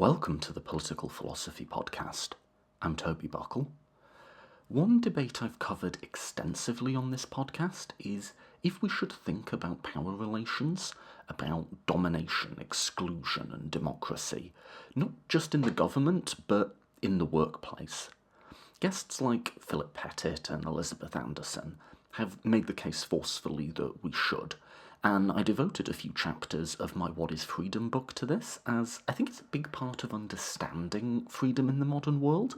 Welcome to the Political Philosophy Podcast. I'm Toby Buckle. One debate I've covered extensively on this podcast is if we should think about power relations, about domination, exclusion and democracy, not just in the government, but in the workplace. Guests like Philip Pettit and Elizabeth Anderson have made the case forcefully that we should, and I devoted a few chapters of my What is Freedom book to this, as I think it's a big part of understanding freedom in the modern world,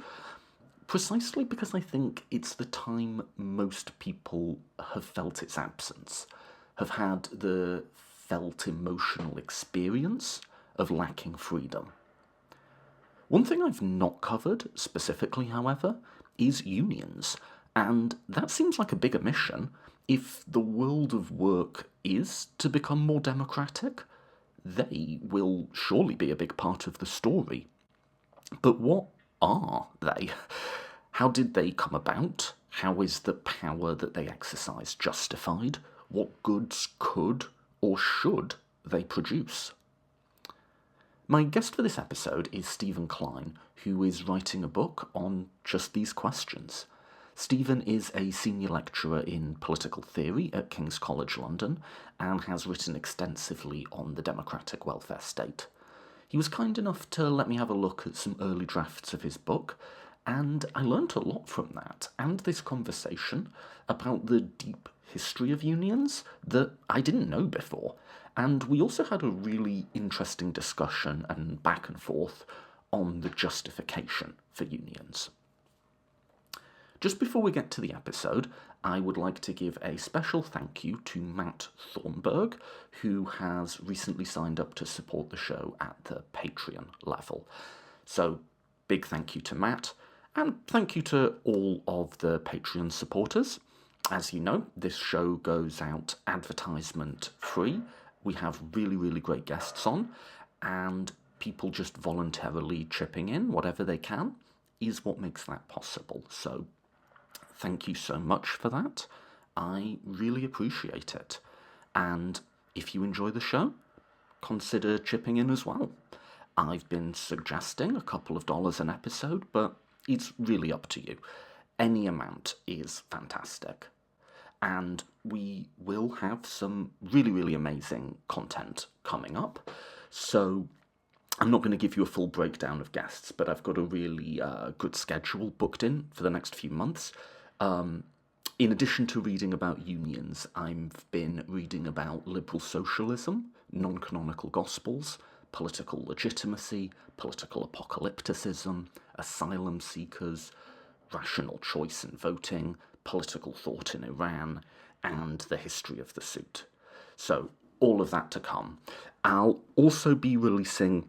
precisely because I think it's the time most people have felt its absence, have had the felt emotional experience of lacking freedom. One thing I've not covered specifically, however, is unions, and that seems like a big omission if the world of work is to become more democratic. They will surely be a big part of the story. But what are they? How did they come about? How is the power that they exercise justified? What goods could or should they produce? My guest for this episode is Steven Klein, who is writing a book on just these questions. Steven is a senior lecturer in political theory at King's College London and has written extensively on the democratic welfare state. He was kind enough to let me have a look at some early drafts of his book, and I learnt a lot from that and this conversation about the deep history of unions that I didn't know before. And we also had a really interesting discussion and back and forth on the justification for unions. Just before we get to the episode, I would like to give a special thank you to Matt Thornburg, who has recently signed up to support the show at the Patreon level. So, big thank you to Matt, and thank you to all of the Patreon supporters. As you know, this show goes out advertisement free. We have really, really great guests on, and people just voluntarily chipping in whatever they can is what makes that possible. So, thank you so much for that. I really appreciate it. And if you enjoy the show, consider chipping in as well. I've been suggesting a couple of dollars an episode, but it's really up to you. Any amount is fantastic. And we will have some really, really amazing content coming up. So I'm not going to give you a full breakdown of guests, but I've got a really good schedule booked in for the next few months. In addition to reading about unions, I've been reading about liberal socialism, non-canonical gospels, political legitimacy, political apocalypticism, asylum seekers, rational choice in voting, political thought in Iran, and the history of the suit. So, all of that to come. I'll also be releasing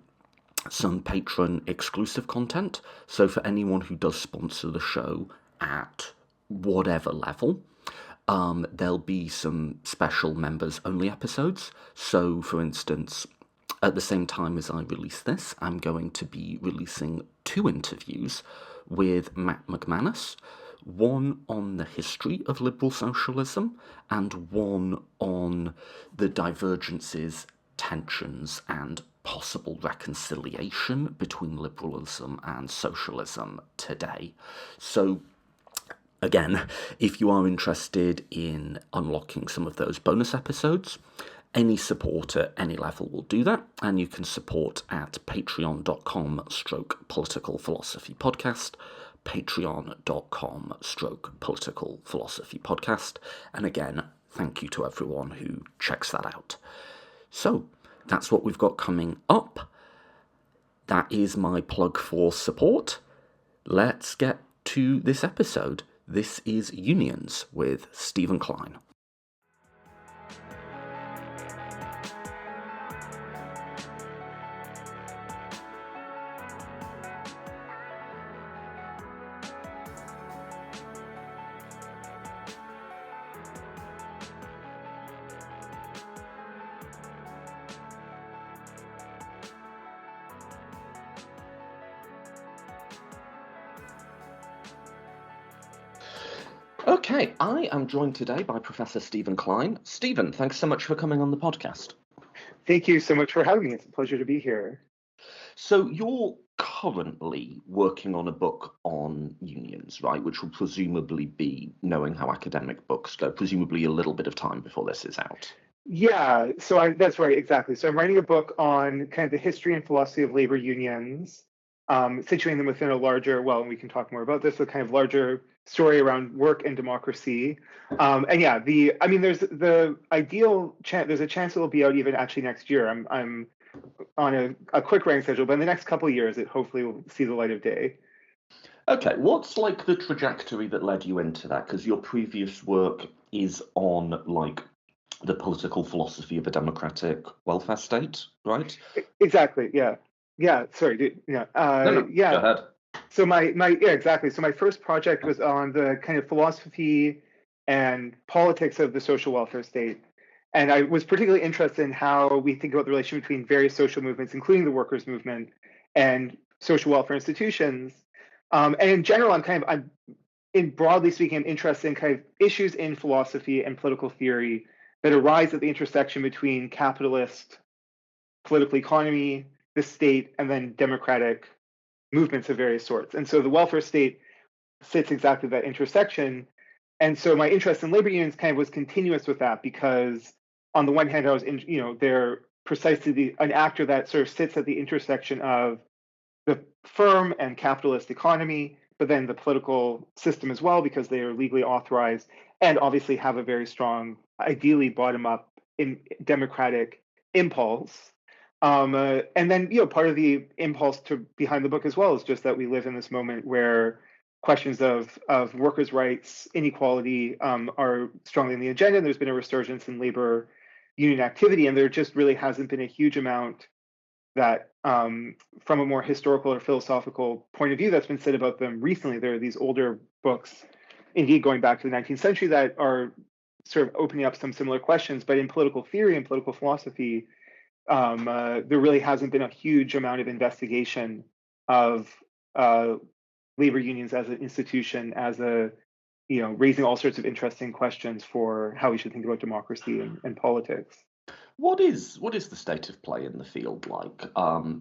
some Patreon exclusive content, so for anyone who does sponsor the show at whatever level, there'll be some special members-only episodes. So, for instance, at the same time as I release this, I'm going to be releasing 2 interviews with Matt McManus, one on the history of liberal socialism and one on the divergences, tensions, and possible reconciliation between liberalism and socialism today. So, again, if you are interested in unlocking some of those bonus episodes, any support at any level will do that, and you can support at patreon.com/political philosophy podcast, patreon.com/political philosophy podcast, and again, thank you to everyone who checks that out. So, that's what we've got coming up. That is my plug for support. Let's get to this episode. This is Unions with Steven Klein. Okay, I am joined today by Professor Steven Klein. Steven, thanks so much for coming on the podcast. Thank you so much for having me. It's a pleasure to be here. So you're currently working on a book on unions, right? Which will presumably be, knowing how academic books go, presumably a little bit of time before this is out. Yeah, that's right, exactly. So I'm writing a book on kind of the history and philosophy of labor unions, situating them within a larger, well, and we can talk more about this, a kind of larger story around work and democracy. And yeah, I mean, there's a chance it'll be out even actually next year. I'm on a quick writing schedule, but in the next couple of years, it hopefully will see the light of day. Okay, what's like the trajectory that led you into that? Because your previous work is on like the political philosophy of a democratic welfare state, right? Exactly, yeah. Yeah, sorry, yeah. No, no, go Yeah, ahead. so yeah, exactly. So my first project was on the kind of philosophy and politics of the social welfare state. And I was particularly interested in how we think about the relation between various social movements, including the workers' movement and social welfare institutions. And in general, I'm in broadly speaking, I'm interested in kind of issues in philosophy and political theory that arise at the intersection between capitalist political economy, the state, and then democratic movements of various sorts. And so the welfare state sits exactly at that intersection. And so my interest in labor unions kind of was continuous with that because on the one hand, they're precisely an actor that sort of sits at the intersection of the firm and capitalist economy, but then the political system as well, because they are legally authorized and obviously have a very strong, ideally bottom up in democratic impulse. And then, part of the impulse to behind the book as well is just that we live in this moment where questions of workers' rights, inequality are strongly in the agenda. And there's been a resurgence in labor union activity, and there just really hasn't been a huge amount that, from a more historical or philosophical point of view, that's been said about them recently. There are these older books, indeed going back to the 19th century, that are sort of opening up some similar questions. But in political theory and political philosophy, there really hasn't been a huge amount of investigation of uh, labor unions as an institution, as raising all sorts of interesting questions for how we should think about democracy and politics. What is the state of play in the field like?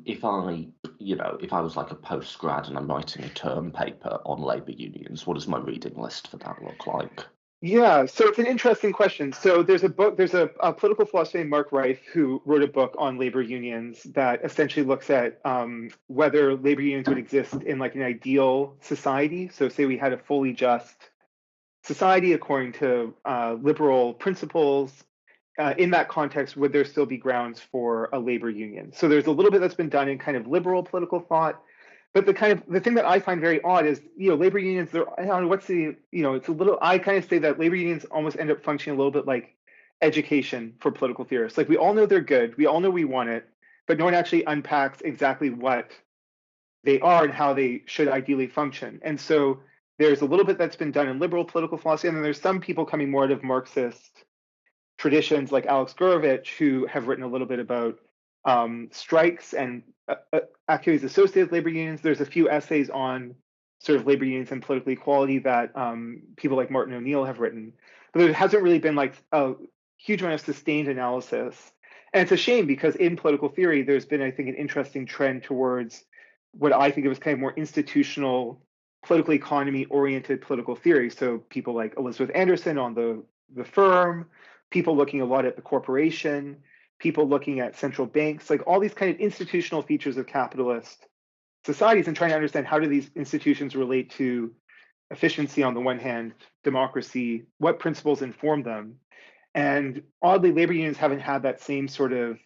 If I was like a postgrad and I'm writing a term paper on labor unions, what does my reading list for that look like? Yeah, so it's an interesting question. So there's a political philosopher named Mark Reif who wrote a book on labor unions that essentially looks at whether labor unions would exist in like an ideal society. So say we had a fully just society according to liberal principles. In that context, would there still be grounds for a labor union? So there's a little bit that's been done in kind of liberal political thought, but the thing that I find very odd is, labor unions. I don't know what's it's a little. I kind of say that labor unions almost end up functioning a little bit like education for political theorists. Like we all know they're good, we all know we want it, but no one actually unpacks exactly what they are and how they should ideally function. And so there's a little bit that's been done in liberal political philosophy, and then there's some people coming more out of Marxist traditions like Alex Gurovich, who have written a little bit about strikes and activities associated with labor unions. There's a few essays on sort of labor unions and political equality that people like Martin O'Neill have written, but there hasn't really been like a huge amount of sustained analysis. And it's a shame because in political theory, there's been, I think, an interesting trend towards what I think of as kind of more institutional political economy oriented political theory. So people like Elizabeth Anderson on the firm, people looking a lot at the corporation, people looking at central banks, like all these kind of institutional features of capitalist societies, and trying to understand how do these institutions relate to efficiency on the one hand, democracy, what principles inform them. And oddly, labor unions haven't had that same sort of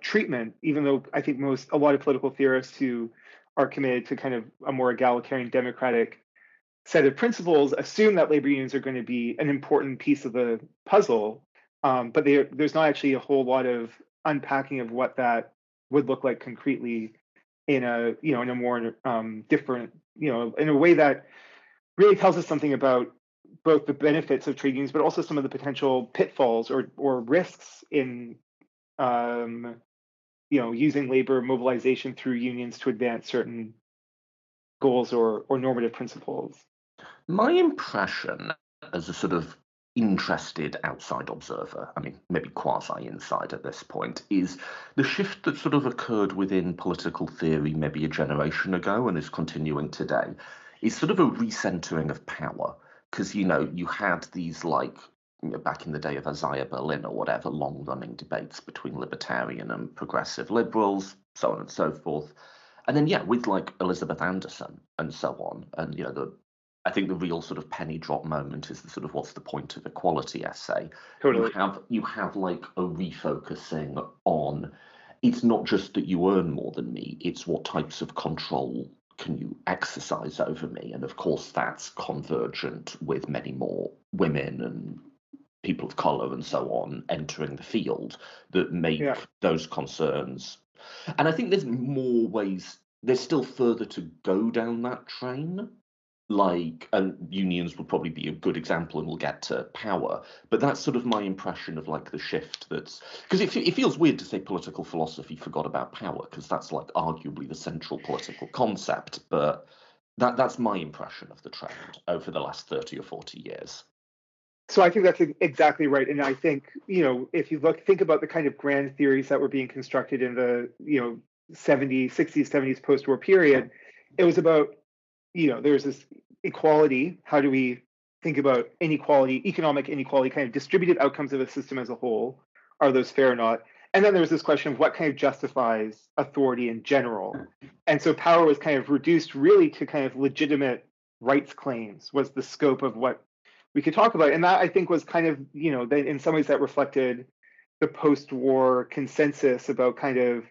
treatment, even though I think a lot of political theorists who are committed to kind of a more egalitarian democratic set of principles assume that labor unions are going to be an important piece of the puzzle, but there's not actually a whole lot of unpacking of what that would look like concretely in a more different, in a way that really tells us something about both the benefits of trade unions, but also some of the potential pitfalls or risks in using labor mobilization through unions to advance certain goals or normative principles. My impression as a sort of interested outside observer, I mean, maybe quasi-inside at this point, is the shift that sort of occurred within political theory maybe a generation ago and is continuing today, is sort of a recentering of power. Because, you had these like, back in the day of Isaiah Berlin or whatever, long-running debates between libertarian and progressive liberals, so on and so forth. And then, yeah, with like Elizabeth Anderson and so on, and I think the real sort of penny drop moment is the sort of what's the point of equality essay. Totally. You have like a refocusing on it's not just that you earn more than me, it's what types of control can you exercise over me? And of course that's convergent with many more women and people of colour and so on entering the field that make Yeah. those concerns. And I think there's more ways, there's still further to go down that train. Like, and unions would probably be a good example, and we'll get to power. But that's sort of my impression of like the shift that's because it feels weird to say political philosophy forgot about power, because that's like arguably the central political concept. But that's my impression of the trend over the last 30 or 40 years. So I think that's exactly right. And I think, if you think about the kind of grand theories that were being constructed in the, 70s, 60s, 70s post-war period, it was about, there's this equality. How do we think about inequality, economic inequality, kind of distributed outcomes of a system as a whole? Are those fair or not? And then there was this question of what kind of justifies authority in general. And so power was kind of reduced really to kind of legitimate rights claims was the scope of what we could talk about. And that I think was kind of, in some ways that reflected the post-war consensus about kind of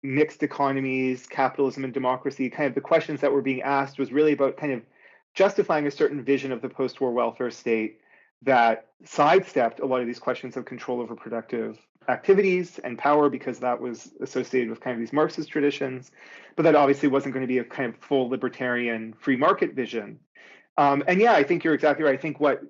mixed economies, capitalism and democracy. Kind of the questions that were being asked was really about kind of justifying a certain vision of the post-war welfare state that sidestepped a lot of these questions of control over productive activities and power, because that was associated with kind of these Marxist traditions, but that obviously wasn't going to be a kind of full libertarian free market vision. And yeah, I think you're exactly right. I think what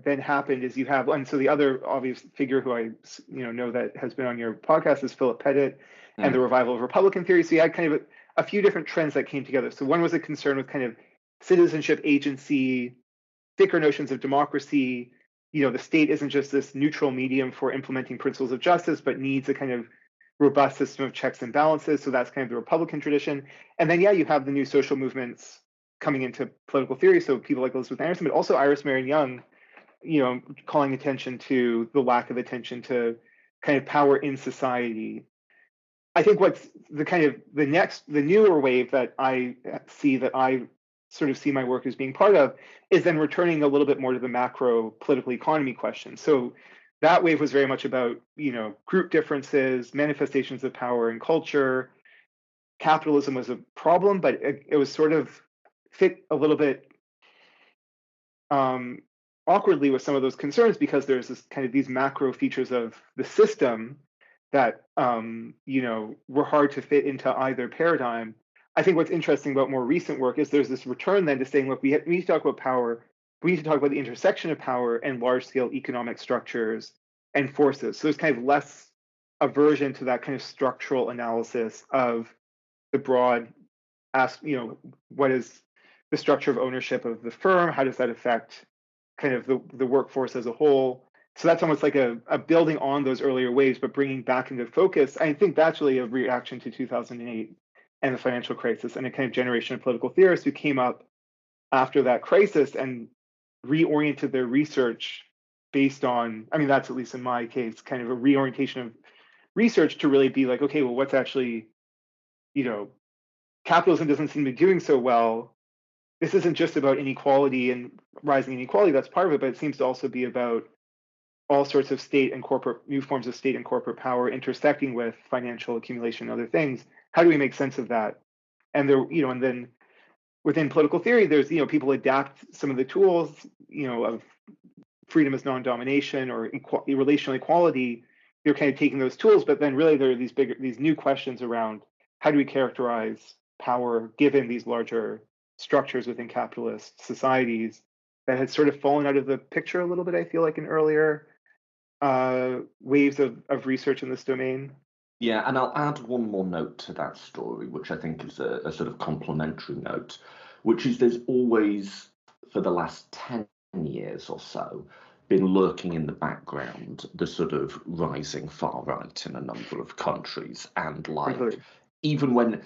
then happened is you have, and so the other obvious figure who I know that has been on your podcast is Philip Pettit and the revival of Republican theory. So you had kind of a few different trends that came together. So one was a concern with kind of citizenship, agency, thicker notions of democracy. The state isn't just this neutral medium for implementing principles of justice, but needs a kind of robust system of checks and balances. So that's kind of the Republican tradition. And then, yeah, you have the new social movements coming into political theory. So people like Elizabeth Anderson, but also Iris Marion Young, calling attention to the lack of attention to kind of power in society. I think what's the newer wave that I see, that I sort of see my work as being part of, is then returning a little bit more to the macro political economy question. So that wave was very much about, group differences, manifestations of power and culture. Capitalism was a problem, but it was sort of fit a little bit awkwardly with some of those concerns, because there's this kind of these macro features of the system that were hard to fit into either paradigm. I think what's interesting about more recent work is there's this return then to saying, look, we need to talk about power. We need to talk about the intersection of power and large-scale economic structures and forces. So there's kind of less aversion to that kind of structural analysis of the broad, what is the structure of ownership of the firm? How does that affect kind of the workforce as a whole? So that's almost like a building on those earlier waves, but bringing back into focus. I think that's really a reaction to 2008 and the financial crisis, and a kind of generation of political theorists who came up after that crisis and reoriented their research based on, I mean, that's at least in my case, kind of a reorientation of research to really be like, okay, well, what's actually, capitalism doesn't seem to be doing so well. This isn't just about inequality and rising inequality, that's part of it, but it seems to also be about all sorts of state and corporate, new forms of state and corporate power intersecting with financial accumulation and other things. How do we make sense of that? And there, and then within political theory, there's, people adapt some of the tools, of freedom as non-domination or relational equality. They're kind of taking those tools, but then really there are these new questions around how do we characterize power given these larger structures within capitalist societies that had sort of fallen out of the picture a little bit, I feel like, in earlier waves of research in this domain. Yeah, and I'll add one more note to that story, which I think is a sort of complementary note, which is there's always, for the last 10 years or so, been lurking in the background, the sort of rising far right in a number of countries. And like, Completely. even when,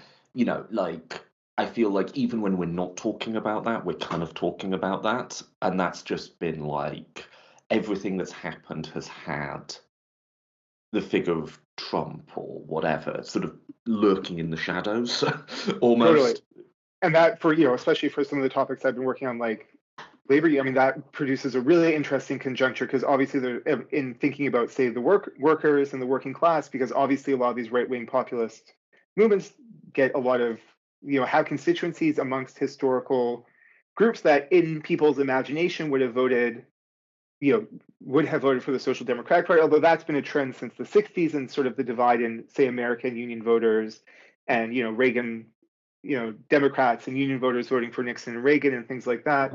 like, I feel like even when we're not talking about that, we're kind of talking about that. And that's just been like everything that's happened has had the figure of Trump or whatever sort of lurking in the shadows Totally. almost. And that for, especially for some of the topics I've been working on, like labor, I mean, that produces a really interesting conjuncture because obviously they're in thinking about, say, the workers and the working class, because obviously a lot of these right-wing populist movements get a lot of, have constituencies amongst historical groups that in people's imagination would have voted, would have voted for the Social Democratic Party, although that's been a trend since the 60s and sort of the divide in, say, American Union voters and, Reagan, Democrats and Union voters voting for Nixon and Reagan and things like that.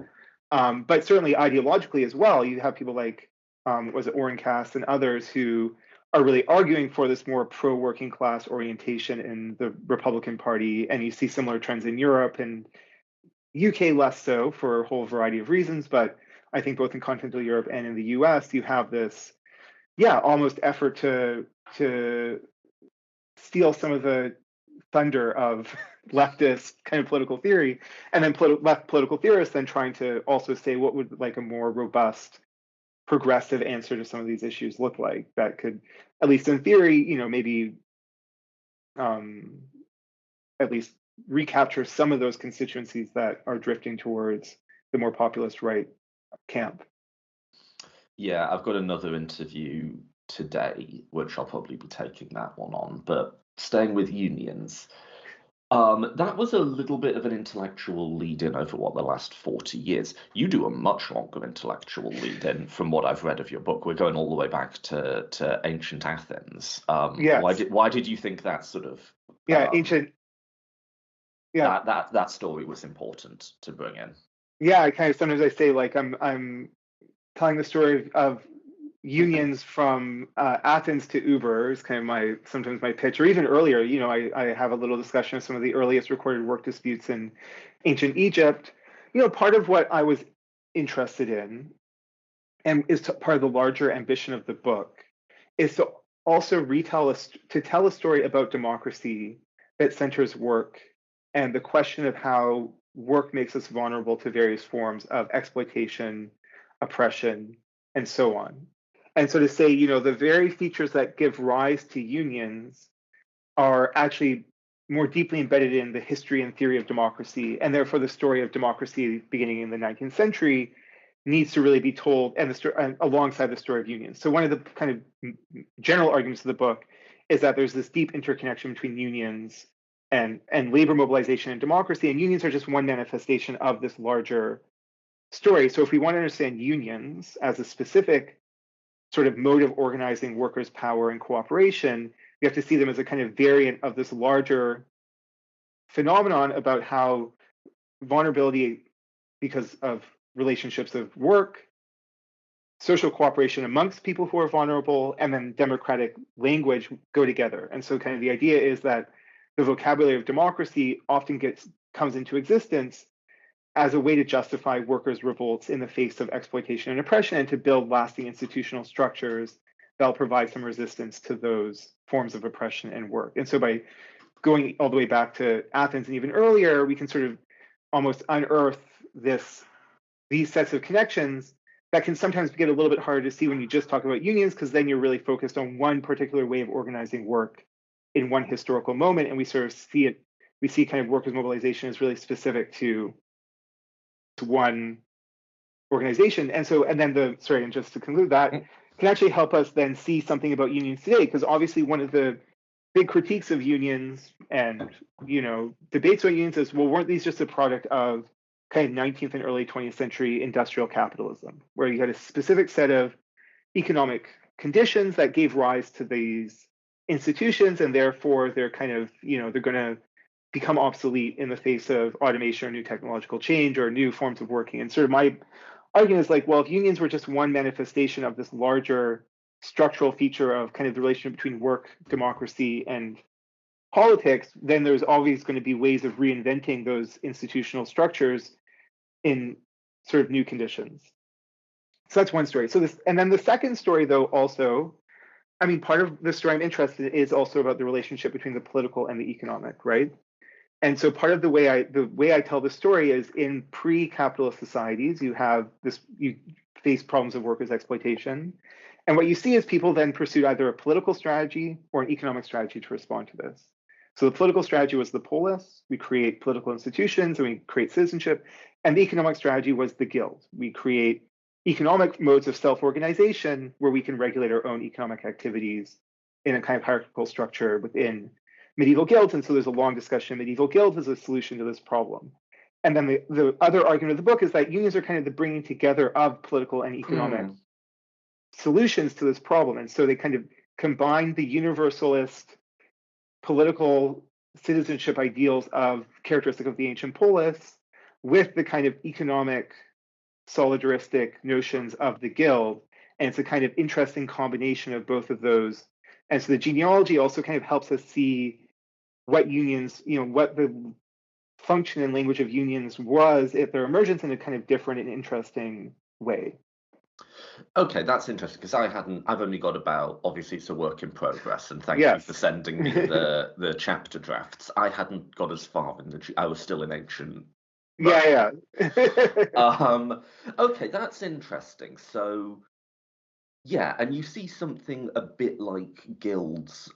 But certainly ideologically as well, you have people like, was it Orrin Cass and others who are really arguing for this more pro-working class orientation in the Republican Party. And you see similar trends in Europe and UK less so for a whole variety of reasons. But I think both in continental Europe and in the US, you have this, almost effort to steal some of the thunder of leftist kind of political theory, and then left political theorists then trying to also say what would like a more robust progressive answer to some of these issues look like that could, at least in theory, maybe at least recapture some of those constituencies that are drifting towards the more populist right camp. Yeah, I've got another interview today, which I'll probably be taking that one on. But staying with unions, that was a little bit of an intellectual lead-in over the last 40 years. You do a much longer intellectual lead-in from what I've read of your book. We're going all the way back to ancient Athens. Why Yes. did you think that sort of Yeah. Ancient. Yeah. that story was important to bring in? Yeah. I kind of sometimes I say like I'm telling the story of unions from Athens to Uber is kind of sometimes my pitch, or even earlier. I have a little discussion of some of the earliest recorded work disputes in ancient Egypt. Part of what I was interested in, and is part of the larger ambition of the book, is to also tell a story about democracy that centers work and the question of how work makes us vulnerable to various forms of exploitation, oppression, and so on. And so to say, the very features that give rise to unions are actually more deeply embedded in the history and theory of democracy, and therefore the story of democracy beginning in the 19th century needs to really be told, and alongside the story of unions. So one of the kind of general arguments of the book is that there's this deep interconnection between unions and labor mobilization and democracy, and unions are just one manifestation of this larger story. So if we want to understand unions as a specific sort of mode of organizing workers' power and cooperation, we have to see them as a kind of variant of this larger phenomenon about how vulnerability, because of relationships of work, social cooperation amongst people who are vulnerable, and then democratic language go together. And so kind of the idea is that the vocabulary of democracy often comes into existence as a way to justify workers' revolts in the face of exploitation and oppression, and to build lasting institutional structures that'll provide some resistance to those forms of oppression and work. And so by going all the way back to Athens and even earlier, we can sort of almost unearth these sets of connections that can sometimes get a little bit harder to see when you just talk about unions, because then you're really focused on one particular way of organizing work in one historical moment, and we sort of see kind of workers' mobilization as really specific to one organization. And just to conclude, that can actually help us then see something about unions today, because obviously one of the big critiques of unions and debates about unions is, well, weren't these just a product of kind of 19th and early 20th century industrial capitalism, where you had a specific set of economic conditions that gave rise to these institutions, and therefore they're kind of they're going to become obsolete in the face of automation or new technological change or new forms of working. And sort of my argument is like, well, if unions were just one manifestation of this larger structural feature of kind of the relationship between work, democracy, and politics, then there's always going to be ways of reinventing those institutional structures in sort of new conditions. So that's one story. So this, and then the second story, though, also, I mean, part of the story I'm interested in is also about the relationship between the political and the economic, right? And so part of the way I tell the story is in pre-capitalist societies, you face problems of workers' exploitation. And what you see is people then pursued either a political strategy or an economic strategy to respond to this. So the political strategy was the polis. We create political institutions and we create citizenship. And the economic strategy was the guild. We create economic modes of self-organization where we can regulate our own economic activities in a kind of hierarchical structure within medieval guilds. And so there's a long discussion of medieval guilds as a solution to this problem. And then the other argument of the book is that unions are kind of the bringing together of political and economic solutions to this problem. And so they kind of combine the universalist political citizenship ideals of characteristic of the ancient polis with the kind of economic solidaristic notions of the guild. And it's a kind of interesting combination of both of those. And so the genealogy also kind of helps us see what unions, what the function and language of unions was at their emergence in a kind of different and interesting way. Okay, that's interesting because I've only got about, obviously it's a work in progress, and thank you for sending me the chapter drafts. I hadn't got as far I was still in ancient. Yeah. Okay, that's interesting. So, yeah, and you see something a bit like guilds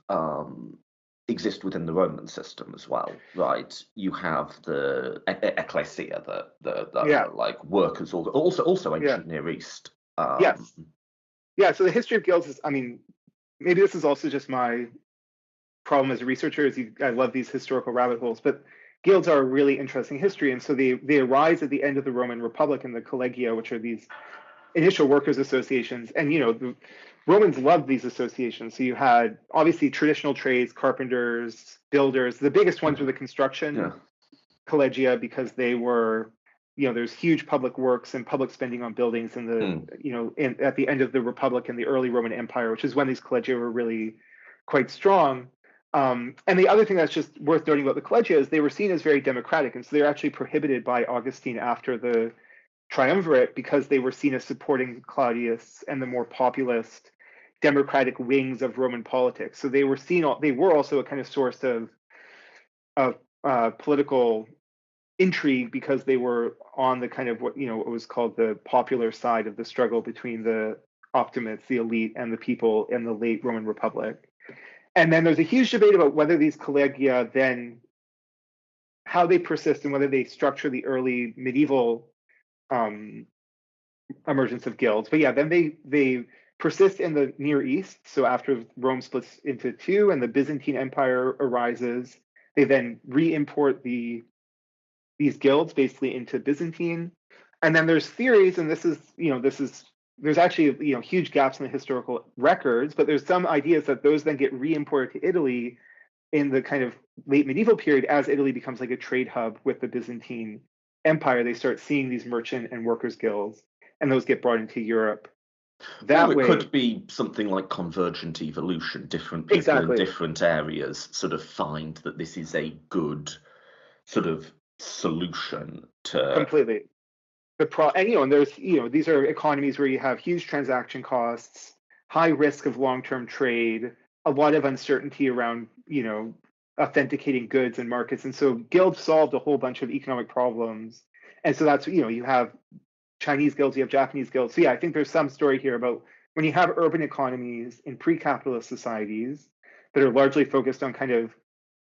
exist within the Roman system as well, right? You have the ecclesia, the like workers, also ancient Near East. Yes. Yeah, so the history of guilds is, I mean, maybe this is also just my problem as a researcher, I love these historical rabbit holes, but guilds are a really interesting history. And so they arise at the end of the Roman Republic in the collegia, which are these initial workers' associations. And, the Romans loved these associations. So you had obviously traditional trades, carpenters, builders. The biggest ones were the construction collegia because they were, there's huge public works and public spending on buildings in the, at the end of the Republic and the early Roman Empire, which is when these collegia were really quite strong. And the other thing that's just worth noting about the collegia is they were seen as very democratic. And so they're actually prohibited by Augustine after the triumvirate because they were seen as supporting Claudius and the more populist democratic wings of Roman politics. So they were also a kind of source of political intrigue because they were on the kind of what was called the popular side of the struggle between the optimates, the elite, and the people in the late Roman Republic. And then there's a huge debate about whether these collegia then, how they persist and whether they structure the early medieval emergence of guilds. But yeah, then they persist in the Near East. So after Rome splits into two and the Byzantine Empire arises, they then re-import these guilds basically into Byzantine. And then there's theories, and there's actually huge gaps in the historical records, but there's some ideas that those then get re-imported to Italy in the kind of late medieval period as Italy becomes like a trade hub with the Byzantine Empire. They start seeing these merchant and workers guilds, and those get brought into Europe. It could be something like convergent evolution. Different people in different areas sort of find that this is a good sort of solution to completely. And there's these are economies where you have huge transaction costs, high risk of long-term trade, a lot of uncertainty around authenticating goods and markets, and so guilds solved a whole bunch of economic problems. And so that's you have Chinese guilds, you have Japanese guilds. So yeah, I think there's some story here about when you have urban economies in pre-capitalist societies that are largely focused on kind of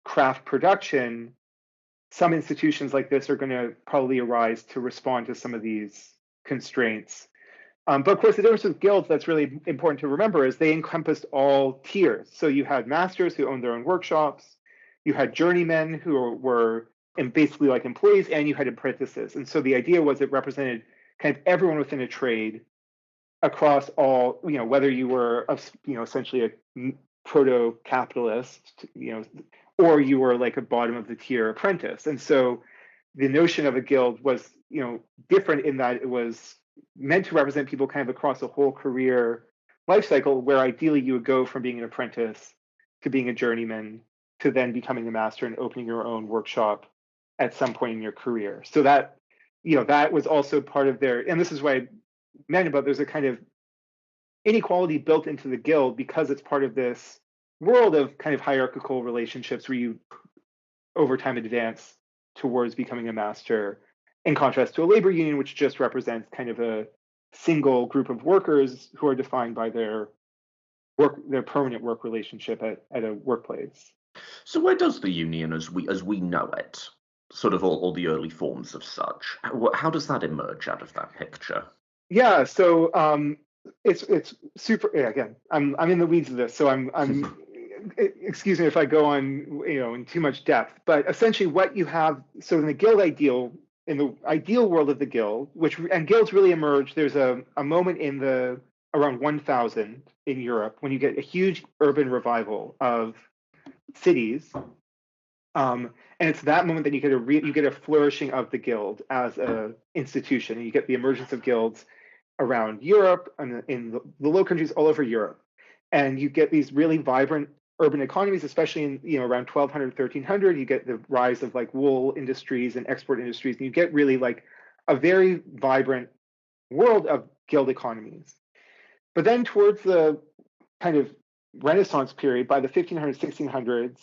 craft production, some institutions like this are going to probably arise to respond to some of these constraints. But of course, the difference with guilds that's really important to remember is they encompassed all tiers. So you had masters who owned their own workshops, you had journeymen who were basically like employees, and you had apprentices. And so the idea was it represented kind of everyone within a trade across all, whether you were, essentially a proto-capitalist, or you were like a bottom of the tier apprentice. And so the notion of a guild was, different in that it was meant to represent people kind of across a whole career life cycle, where ideally you would go from being an apprentice to being a journeyman to then becoming a master and opening your own workshop at some point in your career. So that, that was also part of and this is why men, but there's a kind of inequality built into the guild because it's part of this world of kind of hierarchical relationships where you over time advance towards becoming a master, in contrast to a labor union, which just represents kind of a single group of workers who are defined by their permanent work relationship at a workplace. So where does the union, as we know it, sort of all the early forms of such, how does that emerge out of that picture? Yeah, so it's super. Yeah, again, I'm in the weeds of this, so I'm excuse me if I go on in too much depth. But essentially, what you have, so in the guild ideal, in the ideal world of the guild, and guilds really emerge. There's a moment in the around 1000 in Europe when you get a huge urban revival of cities. And it's that moment that you get a flourishing of the guild as a institution, and you get the emergence of guilds around Europe and in the Low Countries all over Europe. And you get these really vibrant urban economies, especially in around 1200, 1300. You get the rise of like wool industries and export industries, and you get really like a very vibrant world of guild economies. But then towards the kind of Renaissance period, by the 1500s, 1600s,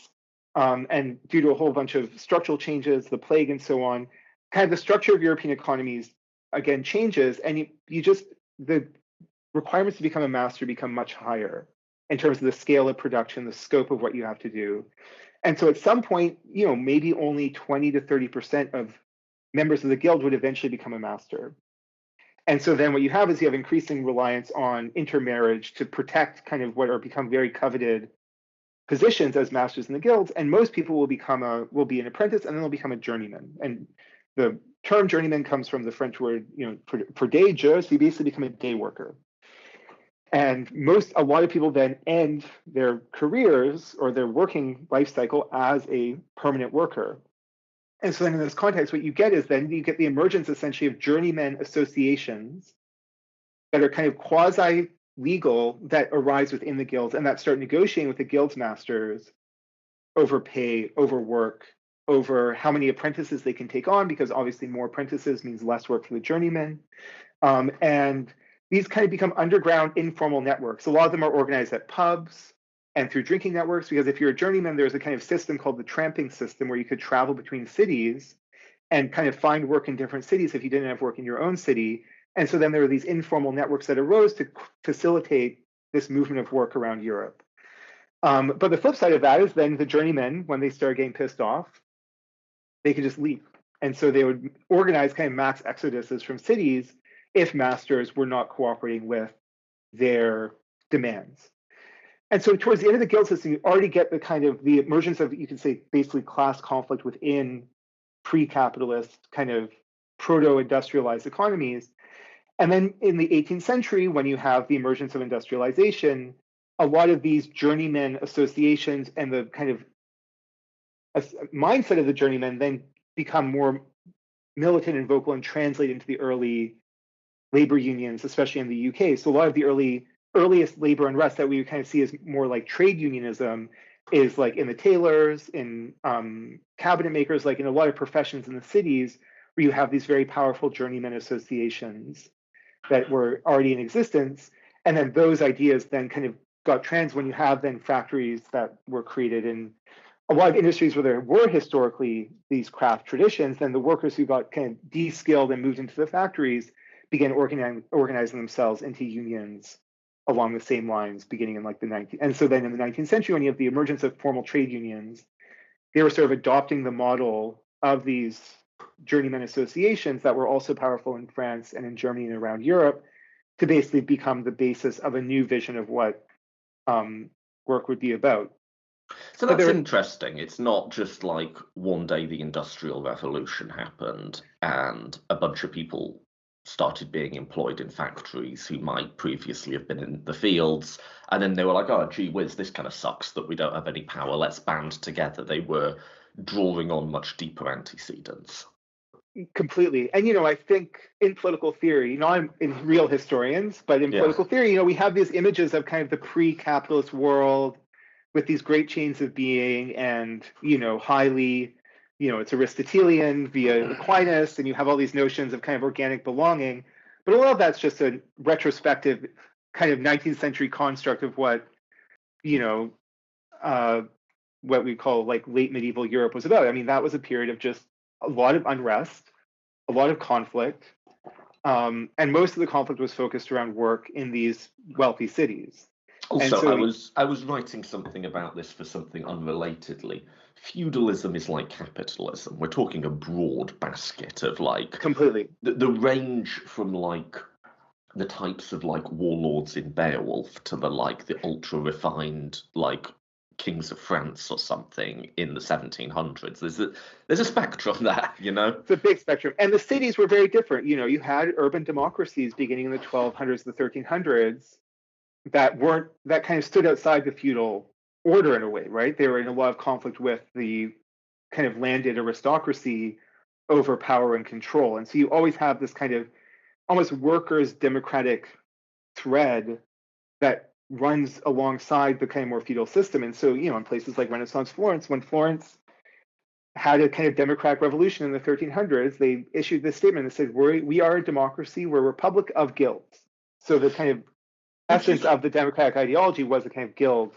and due to a whole bunch of structural changes, the plague and so on, kind of the structure of European economies again changes, and the requirements to become a master become much higher in terms of the scale of production, the scope of what you have to do. And so at some point, maybe only 20 to 30% of members of the guild would eventually become a master. And so then what you have is you have increasing reliance on intermarriage to protect kind of what are become very coveted positions as masters in the guilds, and most people will be an apprentice and then they'll become a journeyman. And the term journeyman comes from the French word, for day jour, so you basically become a day worker. And a lot of people then end their careers or their working life cycle as a permanent worker. And so then in this context, what you get is then you get the emergence essentially of journeymen associations that are kind of quasi-legal that arise within the guilds and that start negotiating with the guilds masters over pay, over work, over how many apprentices they can take on, because obviously more apprentices means less work for the journeymen. And these kind of become underground informal networks. A lot of them are organized at pubs and through drinking networks, because if you're a journeyman, there's a kind of system called the tramping system where you could travel between cities and kind of find work in different cities if you didn't have work in your own city. And so then there are these informal networks that arose to facilitate this movement of work around Europe. But the flip side of that is then the journeymen, when they start getting pissed off, they could just leave. And so they would organize kind of mass exoduses from cities if masters were not cooperating with their demands. And so towards the end of the guild system, you already get the emergence of, you could say, basically class conflict within pre-capitalist kind of proto-industrialized economies. And then in the 18th century, when you have the emergence of industrialization, a lot of these journeymen associations and the kind of mindset of the journeymen then become more militant and vocal and translate into the early labor unions, especially in the UK. So a lot of the earliest labor unrest that we kind of see as more like trade unionism is like in the tailors, in cabinet makers, like in a lot of professions in the cities where you have these very powerful journeyman associations that were already in existence. And then those ideas then kind of got when you have then factories that were created in a lot of industries where there were historically these craft traditions, then the workers who got kind of de-skilled and moved into the factories began organizing themselves into unions along the same lines, beginning in like the 19th. And so then in the 19th century, when you have the emergence of formal trade unions, they were sort of adopting the model of these journeyman associations that were also powerful in France and in Germany and around Europe to basically become the basis of a new vision of what work would be about. So that's interesting. It's not just like one day the Industrial Revolution happened and a bunch of people started being employed in factories who might previously have been in the fields, and then they were like, oh, gee whiz, this kind of sucks that we don't have any power, let's band together. They were drawing on much deeper antecedents. Completely. And, I think in political theory, I'm in real historians, but in political theory, we have these images of kind of the pre-capitalist world with these great chains of being and, highly, it's Aristotelian via Aquinas, and you have all these notions of kind of organic belonging. But a lot of that's just a retrospective kind of 19th century construct of what, you know, what we call like late medieval Europe was about. I mean, that was a period of just a lot of unrest, a lot of conflict, and most of the conflict was focused around work in these wealthy cities. And Also, so, I was writing something about this for something unrelatedly. Feudalism is like capitalism. We're talking a broad basket of like completely. the range from like the types of like warlords in Beowulf to the like the ultra refined like kings of France or something in the 1700s. There's a spectrum there, you know. It's a big spectrum. And the cities were very different. You know, you had urban democracies beginning in the 1200s, the 1300s that kind of stood outside the feudal order in a way, right? They were in a lot of conflict with the kind of landed aristocracy over power and control. And so you always have this kind of almost workers' democratic thread that runs alongside the kind of more feudal system. And so, you know, in places like Renaissance Florence, when Florence had a kind of democratic revolution in the 1300s, they issued this statement that said, we are a democracy, we're a republic of guilds. So the kind of essence of the democratic ideology was a kind of guild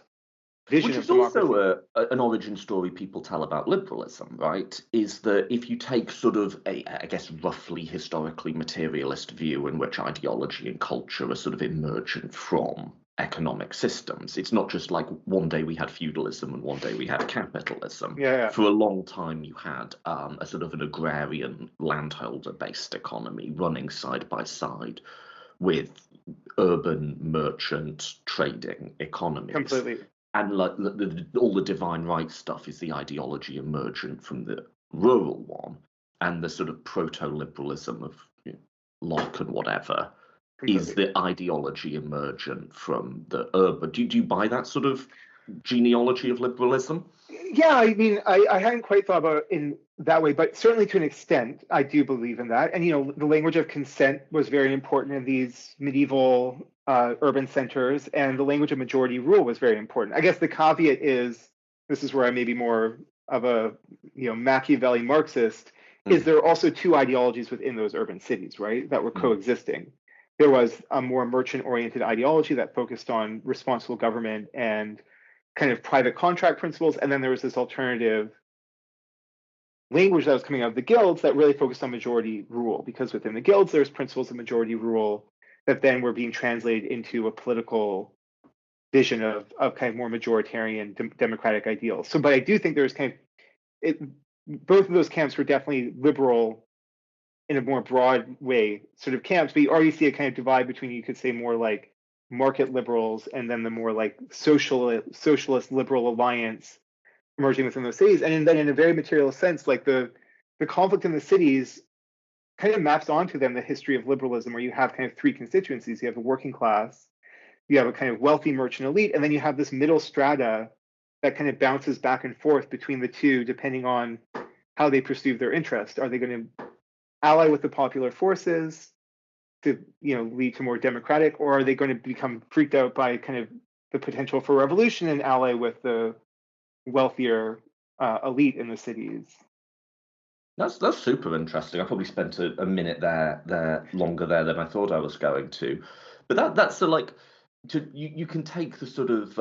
vision Which of is democracy. also an origin story people tell about liberalism, right? Is that if you take sort of a, I guess, roughly historically materialist view in which ideology and culture are sort of emergent from economic systems, it's not just like one day we had feudalism and one day we had capitalism. Yeah. For a long time, you had a sort of an agrarian landholder-based economy running side by side with urban merchant trading economies. Completely. And like all the divine rights stuff is the ideology emergent from the rural one, and the sort of proto-liberalism of Locke and whatever is the ideology emergent from the urban. Do you buy that sort of genealogy of liberalism? Yeah, I mean, I hadn't quite thought about it in that way, but certainly to an extent, I do believe in that. And, you know, the language of consent was very important in these medieval urban centers, and the language of majority rule was very important. I guess the caveat is, this is where I may be more of a, you know, Machiavelli Marxist, is there are also two ideologies within those urban cities, right, that were coexisting. There was a more merchant-oriented ideology that focused on responsible government and kind of private contract principles, and then there was this alternative language that was coming out of the guilds that really focused on majority rule, because within the guilds there's principles of majority rule that then were being translated into a political vision of kind of more majoritarian democratic ideals. So, but I do think there's kind of both of those camps were definitely liberal in a more broad way, sort of camps, but you already see a kind of divide between, you could say, more like market liberals and then the more like socialist liberal alliance emerging within those cities. And then in a very material sense, like the conflict in the cities kind of maps onto them the history of liberalism, where you have kind of three constituencies. You have the working class, you have a kind of wealthy merchant elite, and then you have this middle strata that kind of bounces back and forth between the two depending on how they perceive their interest. Are they going to ally with the popular forces to, you know, lead to more democratic, or are they going to become freaked out by kind of the potential for revolution and ally with the wealthier elite in the cities? That's super interesting. I probably spent a minute there longer there than I thought I was going to, but that's the like you can take the sort of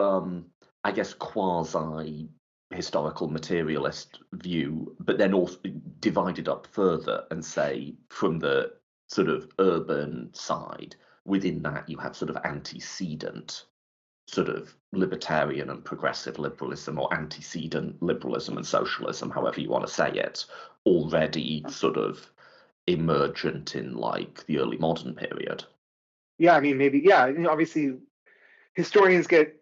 I guess quasi historical materialist view, but then also divide it up further and say from the sort of urban side, within that you have sort of antecedent sort of libertarian and progressive liberalism, or antecedent liberalism and socialism, however you want to say it, already sort of emergent in like the early modern period. Yeah, I mean, maybe, yeah. You know, obviously, historians get,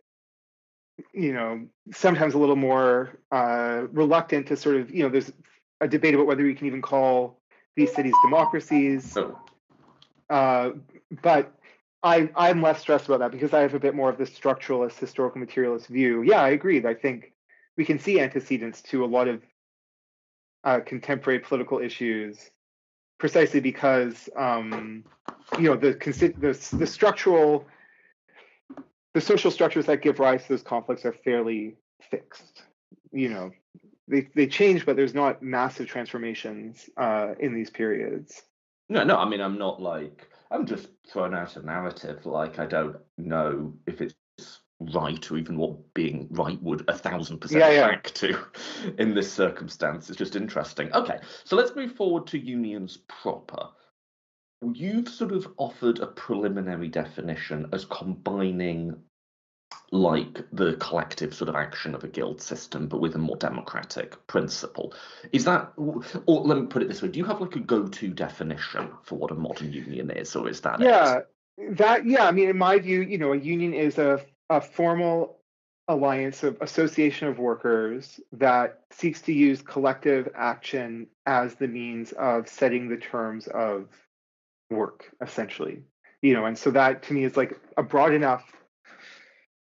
you know, sometimes a little more reluctant to sort of, you know, there's a debate about whether we can even call these cities democracies. But I'm less stressed about that because I have a bit more of the structuralist, historical materialist view. Yeah, I agree. I think we can see antecedents to a lot of contemporary political issues precisely because, you know, the structural, the social structures that give rise to those conflicts are fairly fixed. You know, they change, but there's not massive transformations in these periods. No, I mean, I'm not like, I'm just throwing out a narrative. Like, I don't know if it's right or even what being right would 1,000% Yeah, track to in this circumstance. It's just interesting. Okay, so let's move forward to unions proper. You've sort of offered a preliminary definition as combining like the collective sort of action of a guild system, but with a more democratic principle. Is that, or let me put it this way, do you have like a go-to definition for what a modern union is, or is that it? yeah. I mean, in my view, a union is a formal alliance of association of workers that seeks to use collective action as the means of setting the terms of work, essentially. And so that to me is like a broad enough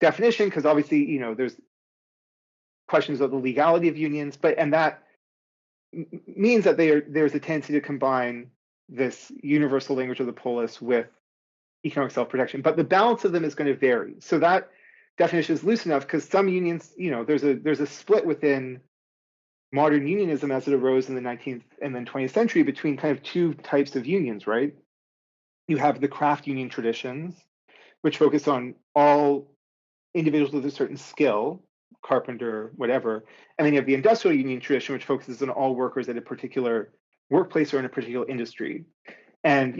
definition, because obviously, there's questions of the legality of unions, and that means that there's a tendency to combine this universal language of the polis with economic self-protection, but the balance of them is going to vary. So that definition is loose enough because some unions, there's a split within modern unionism as it arose in the 19th and then 20th century between kind of two types of unions, right? You have the craft union traditions, which focus on all individuals with a certain skill, carpenter, whatever. And then you have the industrial union tradition, which focuses on all workers at a particular workplace or in a particular industry. And,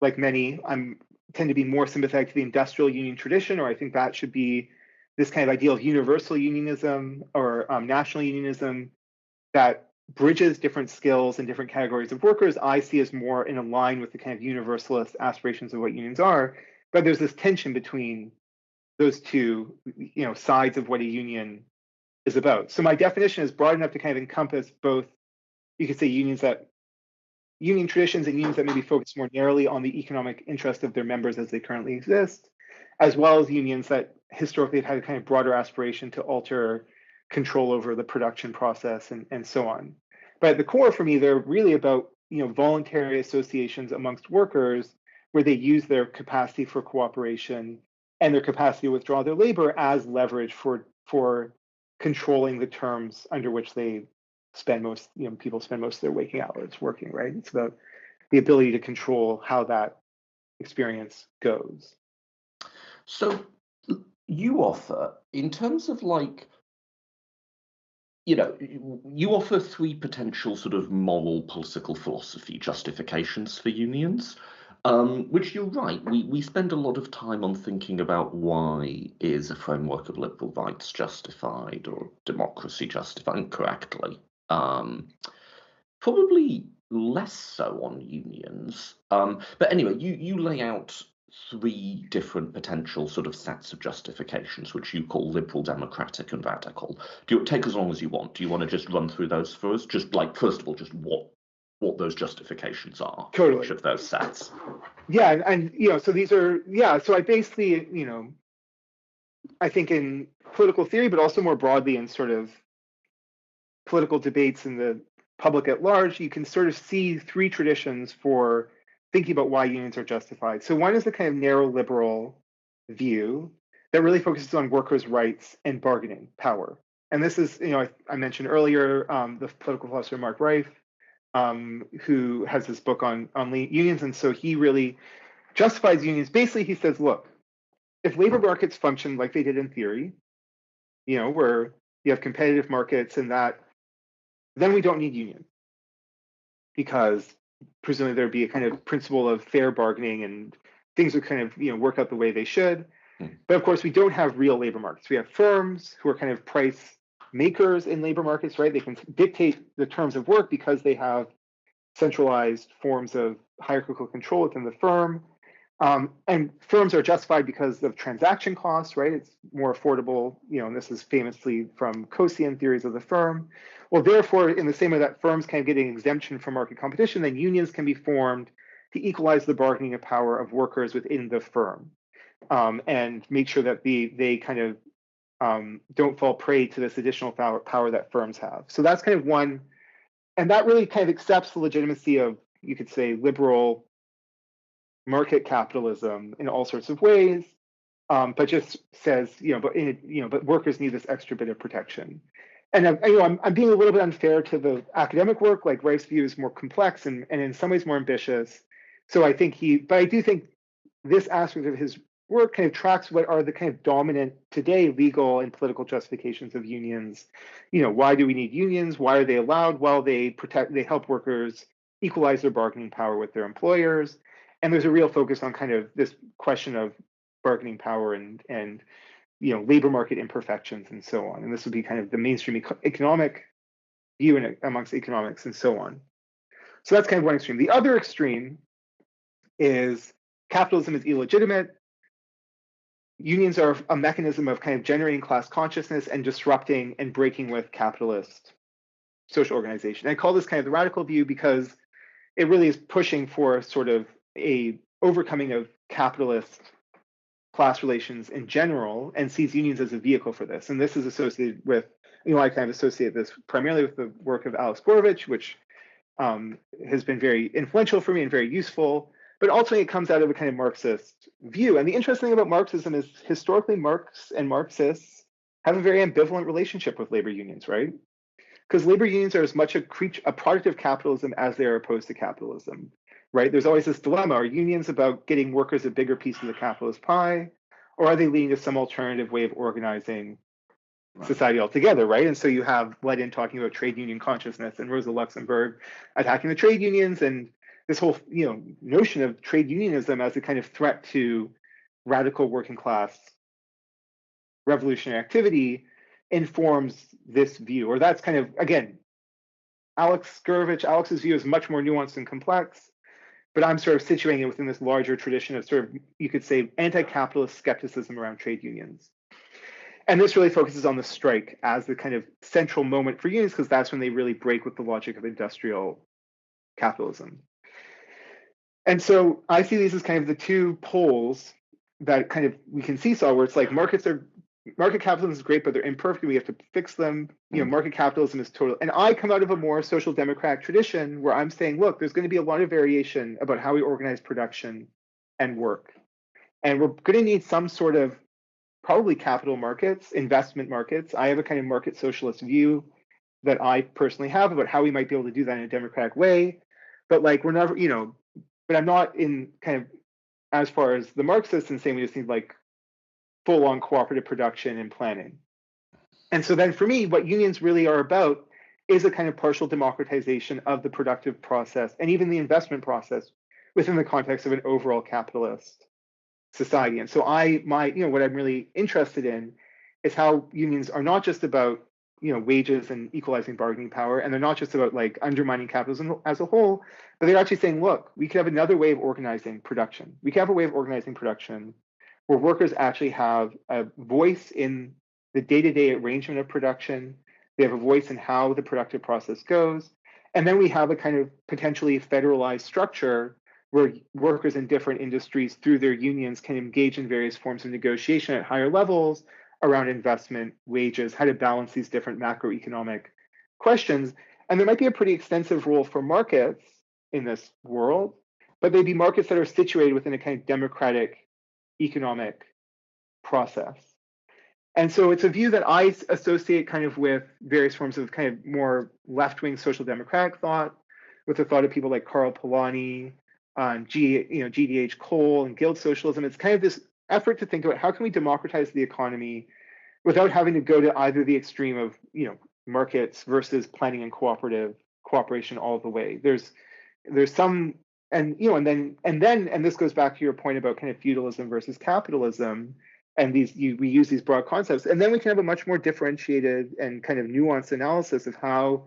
like many, tend to be more sympathetic to the industrial union tradition, or I think that should be this kind of ideal of universal unionism or national unionism that bridges different skills and different categories of workers. I see as more in line with the kind of universalist aspirations of what unions are. But there's this tension between those two, sides of what a union is about. So my definition is broad enough to kind of encompass both, you could say union traditions and unions that maybe focus more narrowly on the economic interest of their members as they currently exist, as well as unions that historically have had a kind of broader aspiration to alter control over the production process and so on. But at the core for me, they're really about voluntary associations amongst workers where they use their capacity for cooperation and their capacity to withdraw their labor as leverage for controlling the terms under which they spend people spend most of their waking hours working, right? It's about the ability to control how that experience goes. So you offer, in terms of like, you offer three potential sort of moral political philosophy justifications for unions, which you're right. We spend a lot of time on thinking about why is a framework of liberal rights justified or democracy justified incorrectly. Probably less so on unions. But anyway, you lay out three different potential sort of sets of justifications, which you call liberal, democratic, and radical. Do you take as long as you want? Do you want to just run through those for us? Just like, first of all, just what those justifications are, Totally. each of those sets. Yeah, and so these are so I basically I think in political theory, but also more broadly in sort of political debates in the public at large, you can sort of see three traditions for thinking about why unions are justified. So one is the kind of narrow liberal view that really focuses on workers' rights and bargaining power. And this is, I mentioned earlier, the political philosopher Mark Reif, who has this book on unions. And so he really justifies unions. Basically, he says, look, if labor markets function like they did in theory, where you have competitive markets and that, then we don't need unions, because presumably there'd be a kind of principle of fair bargaining and things would kind of work out the way they should. But of course, we don't have real labor markets. We have firms who are kind of price makers in labor markets, right? They can dictate the terms of work because they have centralized forms of hierarchical control within the firm. And firms are justified because of transaction costs, right? It's more affordable, and this is famously from Coasian theories of the firm. Well, therefore, in the same way that firms can get an exemption from market competition, then unions can be formed to equalize the bargaining power of workers within the firm, and make sure that they kind of don't fall prey to this additional power that firms have. So that's kind of one, and that really kind of accepts the legitimacy of, you could say, liberal market capitalism in all sorts of ways, but just says, but workers need this extra bit of protection. And I'm being a little bit unfair to the academic work. Like Reif's view is more complex and in some ways more ambitious. So I think but I do think this aspect of his work kind of tracks what are the kind of dominant today legal and political justifications of unions. Why do we need unions? Why are they allowed? Well, they help workers equalize their bargaining power with their employers. And there's a real focus on kind of this question of bargaining power and labor market imperfections and so on. And this would be kind of the mainstream economic view amongst economics and so on. So that's kind of one extreme. The other extreme is capitalism is illegitimate. Unions are a mechanism of kind of generating class consciousness and disrupting and breaking with capitalist social organization. I call this kind of the radical view because it really is pushing for sort of a overcoming of capitalist class relations in general and sees unions as a vehicle for this. And this is associated with, I kind of associate this primarily with the work of Alex Gorovich, which has been very influential for me and very useful. But ultimately, it comes out of a kind of Marxist view. And the interesting thing about Marxism is historically, Marx and Marxists have a very ambivalent relationship with labor unions, right? Because labor unions are as much a product of capitalism as they are opposed to capitalism, right? There's always this dilemma. Are unions about getting workers a bigger piece of the capitalist pie, or are they leading to some alternative way of organizing society altogether, right? And so you have Lenin talking about trade union consciousness and Rosa Luxemburg attacking the trade unions, and this whole notion of trade unionism as a kind of threat to radical working class revolutionary activity informs this view. Or that's kind of, again, Alex's view is much more nuanced and complex, but I'm sort of situating it within this larger tradition of sort of, you could say, anti-capitalist skepticism around trade unions. And this really focuses on the strike as the kind of central moment for unions, because that's when they really break with the logic of industrial capitalism. And so I see these as kind of the two poles that kind of we can seesaw, where it's like market capitalism is great, but they're imperfect. We have to fix them. Market capitalism is total. And I come out of a more social democratic tradition where I'm saying, look, there's going to be a lot of variation about how we organize production and work. And we're going to need some sort of probably capital markets, investment markets. I have a kind of market socialist view that I personally have about how we might be able to do that in a democratic way. But like we're never, but I'm not in kind of as far as the Marxists and saying we just need like full-on cooperative production and planning. And so then for me, what unions really are about is a kind of partial democratization of the productive process and even the investment process within the context of an overall capitalist society. And so what I'm really interested in is how unions are not just about wages and equalizing bargaining power, and they're not just about like undermining capitalism as a whole, but they're actually saying, look, we could have another way of organizing production. We could have a way of organizing production where workers actually have a voice in the day-to-day arrangement of production. They have a voice in how the productive process goes. And then we have a kind of potentially federalized structure where workers in different industries through their unions can engage in various forms of negotiation at higher levels around investment, wages, how to balance these different macroeconomic questions. And there might be a pretty extensive role for markets in this world, but they'd be markets that are situated within a kind of democratic economic process. And so it's a view that I associate kind of with various forms of kind of more left-wing social democratic thought, with the thought of people like Karl Polanyi, GDH Cole, and guild socialism. It's kind of this effort to think about how can we democratize the economy without having to go to either the extreme of markets versus planning and cooperation all the way. There's some, and this goes back to your point about kind of feudalism versus capitalism, and we use these broad concepts, and then we can have a much more differentiated and kind of nuanced analysis of how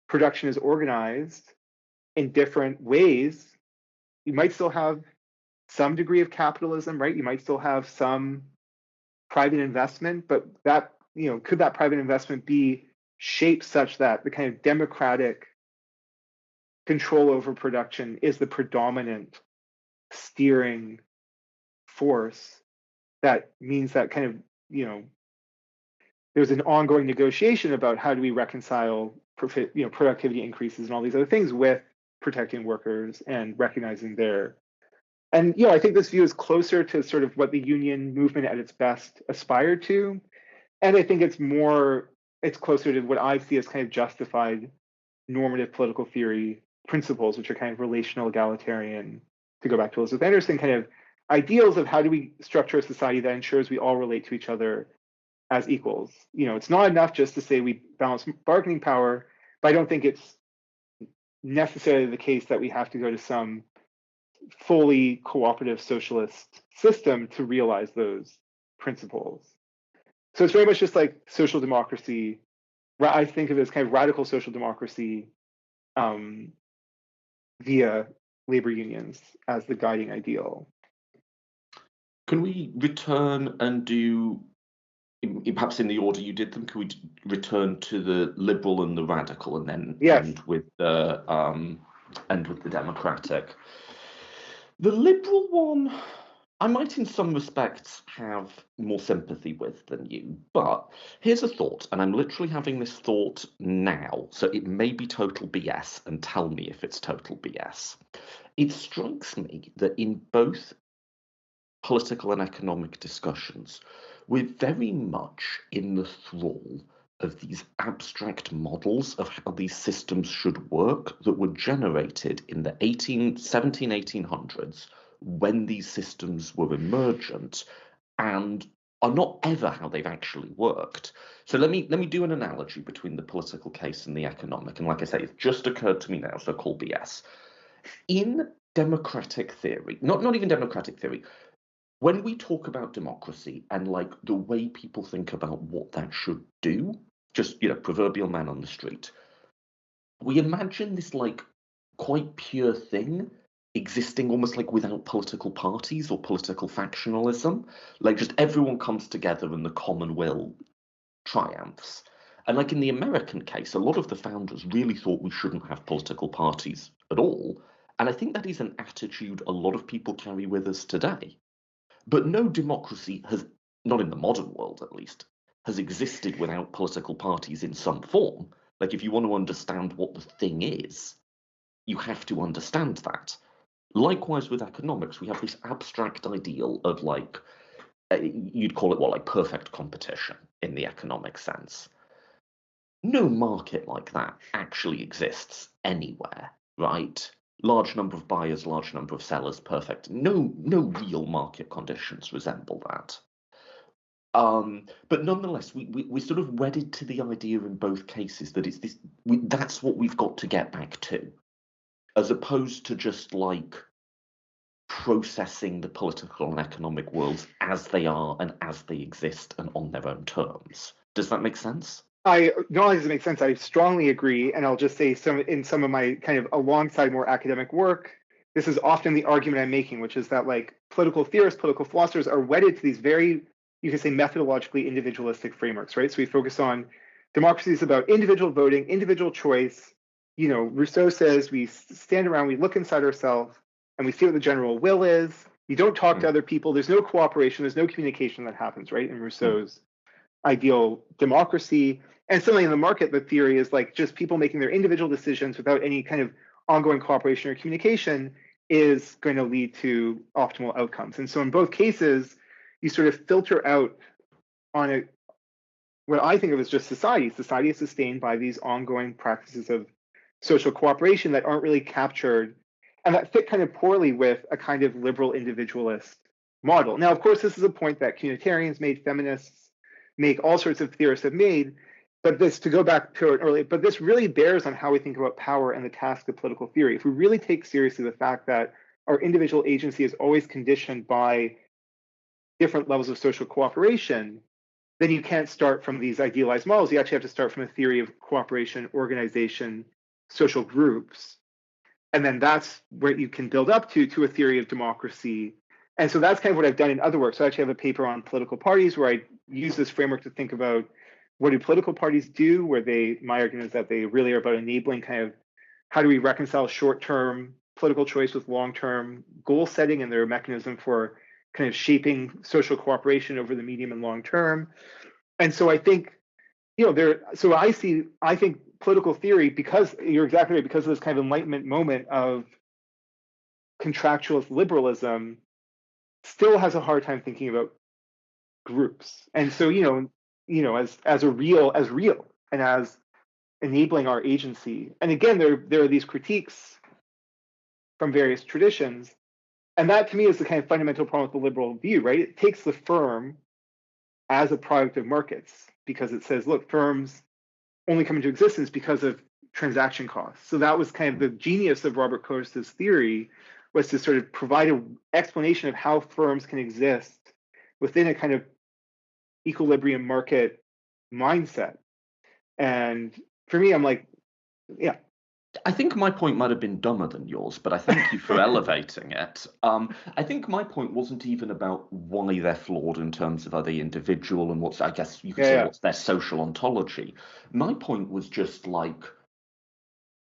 production is organized in different ways. You might still have some degree of capitalism, right? You might still have some private investment, but that, could that private investment be shaped such that the kind of democratic control over production is the predominant steering force that means that kind of, there's an ongoing negotiation about how do we reconcile productivity increases and all these other things with protecting workers and recognizing and I think this view is closer to sort of what the union movement at its best aspired to. And I think it's closer to what I see as kind of justified normative political theory principles, which are kind of relational egalitarian to go back to Elizabeth Anderson, kind of ideals of how do we structure a society that ensures we all relate to each other as equals. It's not enough just to say we balance bargaining power, but I don't think it's necessarily the case that we have to go to some fully cooperative socialist system to realize those principles. So it's very much just like social democracy. I think of it as kind of radical social democracy via labor unions as the guiding ideal. Can we return and do, perhaps in the order you did them, can we return to the liberal and the radical, and then end with the democratic? The liberal one, I might in some respects have more sympathy with than you, but here's a thought, and I'm literally having this thought now, so it may be total BS, and tell me if it's total BS. It strikes me that in both political and economic discussions, we're very much in the thrall of these abstract models of how these systems should work that were generated in the 1800s when these systems were emergent and are not ever how they've actually worked. So let me do an analogy between the political case and the economic. And like I say, it's just occurred to me now, so call BS. In democratic theory, not even democratic theory, when we talk about democracy and like the way people think about what that should do, just, proverbial man on the street, we imagine this like quite pure thing existing almost like without political parties or political factionalism, like just everyone comes together and the common will triumphs. And like in the American case, a lot of the founders really thought we shouldn't have political parties at all. And I think that is an attitude a lot of people carry with us today. But no democracy has, not in the modern world at least, has existed without political parties in some form. Like if you want to understand what the thing is, you have to understand that. Likewise with economics, we have this abstract ideal of like, you'd call it what, like perfect competition in the economic sense. No market like that actually exists anywhere, right? Large number of buyers, large number of sellers, perfect. No real market conditions resemble that. But nonetheless, we're sort of wedded to the idea in both cases that it's this. That's what we've got to get back to, as opposed to just like processing the political and economic worlds as they are and as they exist and on their own terms. Does that make sense? Not only does it make sense, I strongly agree, and I'll just say in some of my kind of alongside more academic work, this is often the argument I'm making, which is that like political theorists, political philosophers are wedded to these very, you can say, methodologically individualistic frameworks, right? So we focus on democracy is about individual voting, individual choice. Rousseau says we stand around, we look inside ourselves, and we see what the general will is. You don't talk to other people. There's no cooperation. There's no communication that happens, right? In Rousseau's ideal democracy. And suddenly in the market, the theory is like just people making their individual decisions without any kind of ongoing cooperation or communication is going to lead to optimal outcomes. And so in both cases, you sort of filter out on what I think of as just society. Society is sustained by these ongoing practices of social cooperation that aren't really captured and that fit kind of poorly with a kind of liberal individualist model. Now, of course, this is a point that communitarians made, feminists make, all sorts of theorists have made. But this, to go back to it earlier, but this really bears on how we think about power and the task of political theory. If we really take seriously the fact that our individual agency is always conditioned by different levels of social cooperation, then you can't start from these idealized models. You actually have to start from a theory of cooperation, organization, social groups. And then that's where you can build up to a theory of democracy. And so that's kind of what I've done in other work. So I actually have a paper on political parties where I use this framework to think about what do political parties do, where my argument is that they really are about enabling kind of how do we reconcile short-term political choice with long-term goal setting, and they're a mechanism for kind of shaping social cooperation over the medium and long term. And so I think, I think political theory, because you're exactly right, because of this kind of Enlightenment moment of contractualist liberalism, still has a hard time thinking about groups. And so, as real and as enabling our agency. And again, there are these critiques from various traditions and that to me is the kind of fundamental problem with the liberal view, right? It takes the firm as a product of markets because it says, look, firms only come into existence because of transaction costs. So that was kind of the genius of Robert Coase's theory, was to sort of provide an explanation of how firms can exist within a kind of equilibrium market mindset. And for me, I'm like, yeah. I think my point might have been dumber than yours, but I thank you for elevating it. I think my point wasn't even about why they're flawed in terms of are they individual and what's, I guess you could say, what's their social ontology. My point was just like,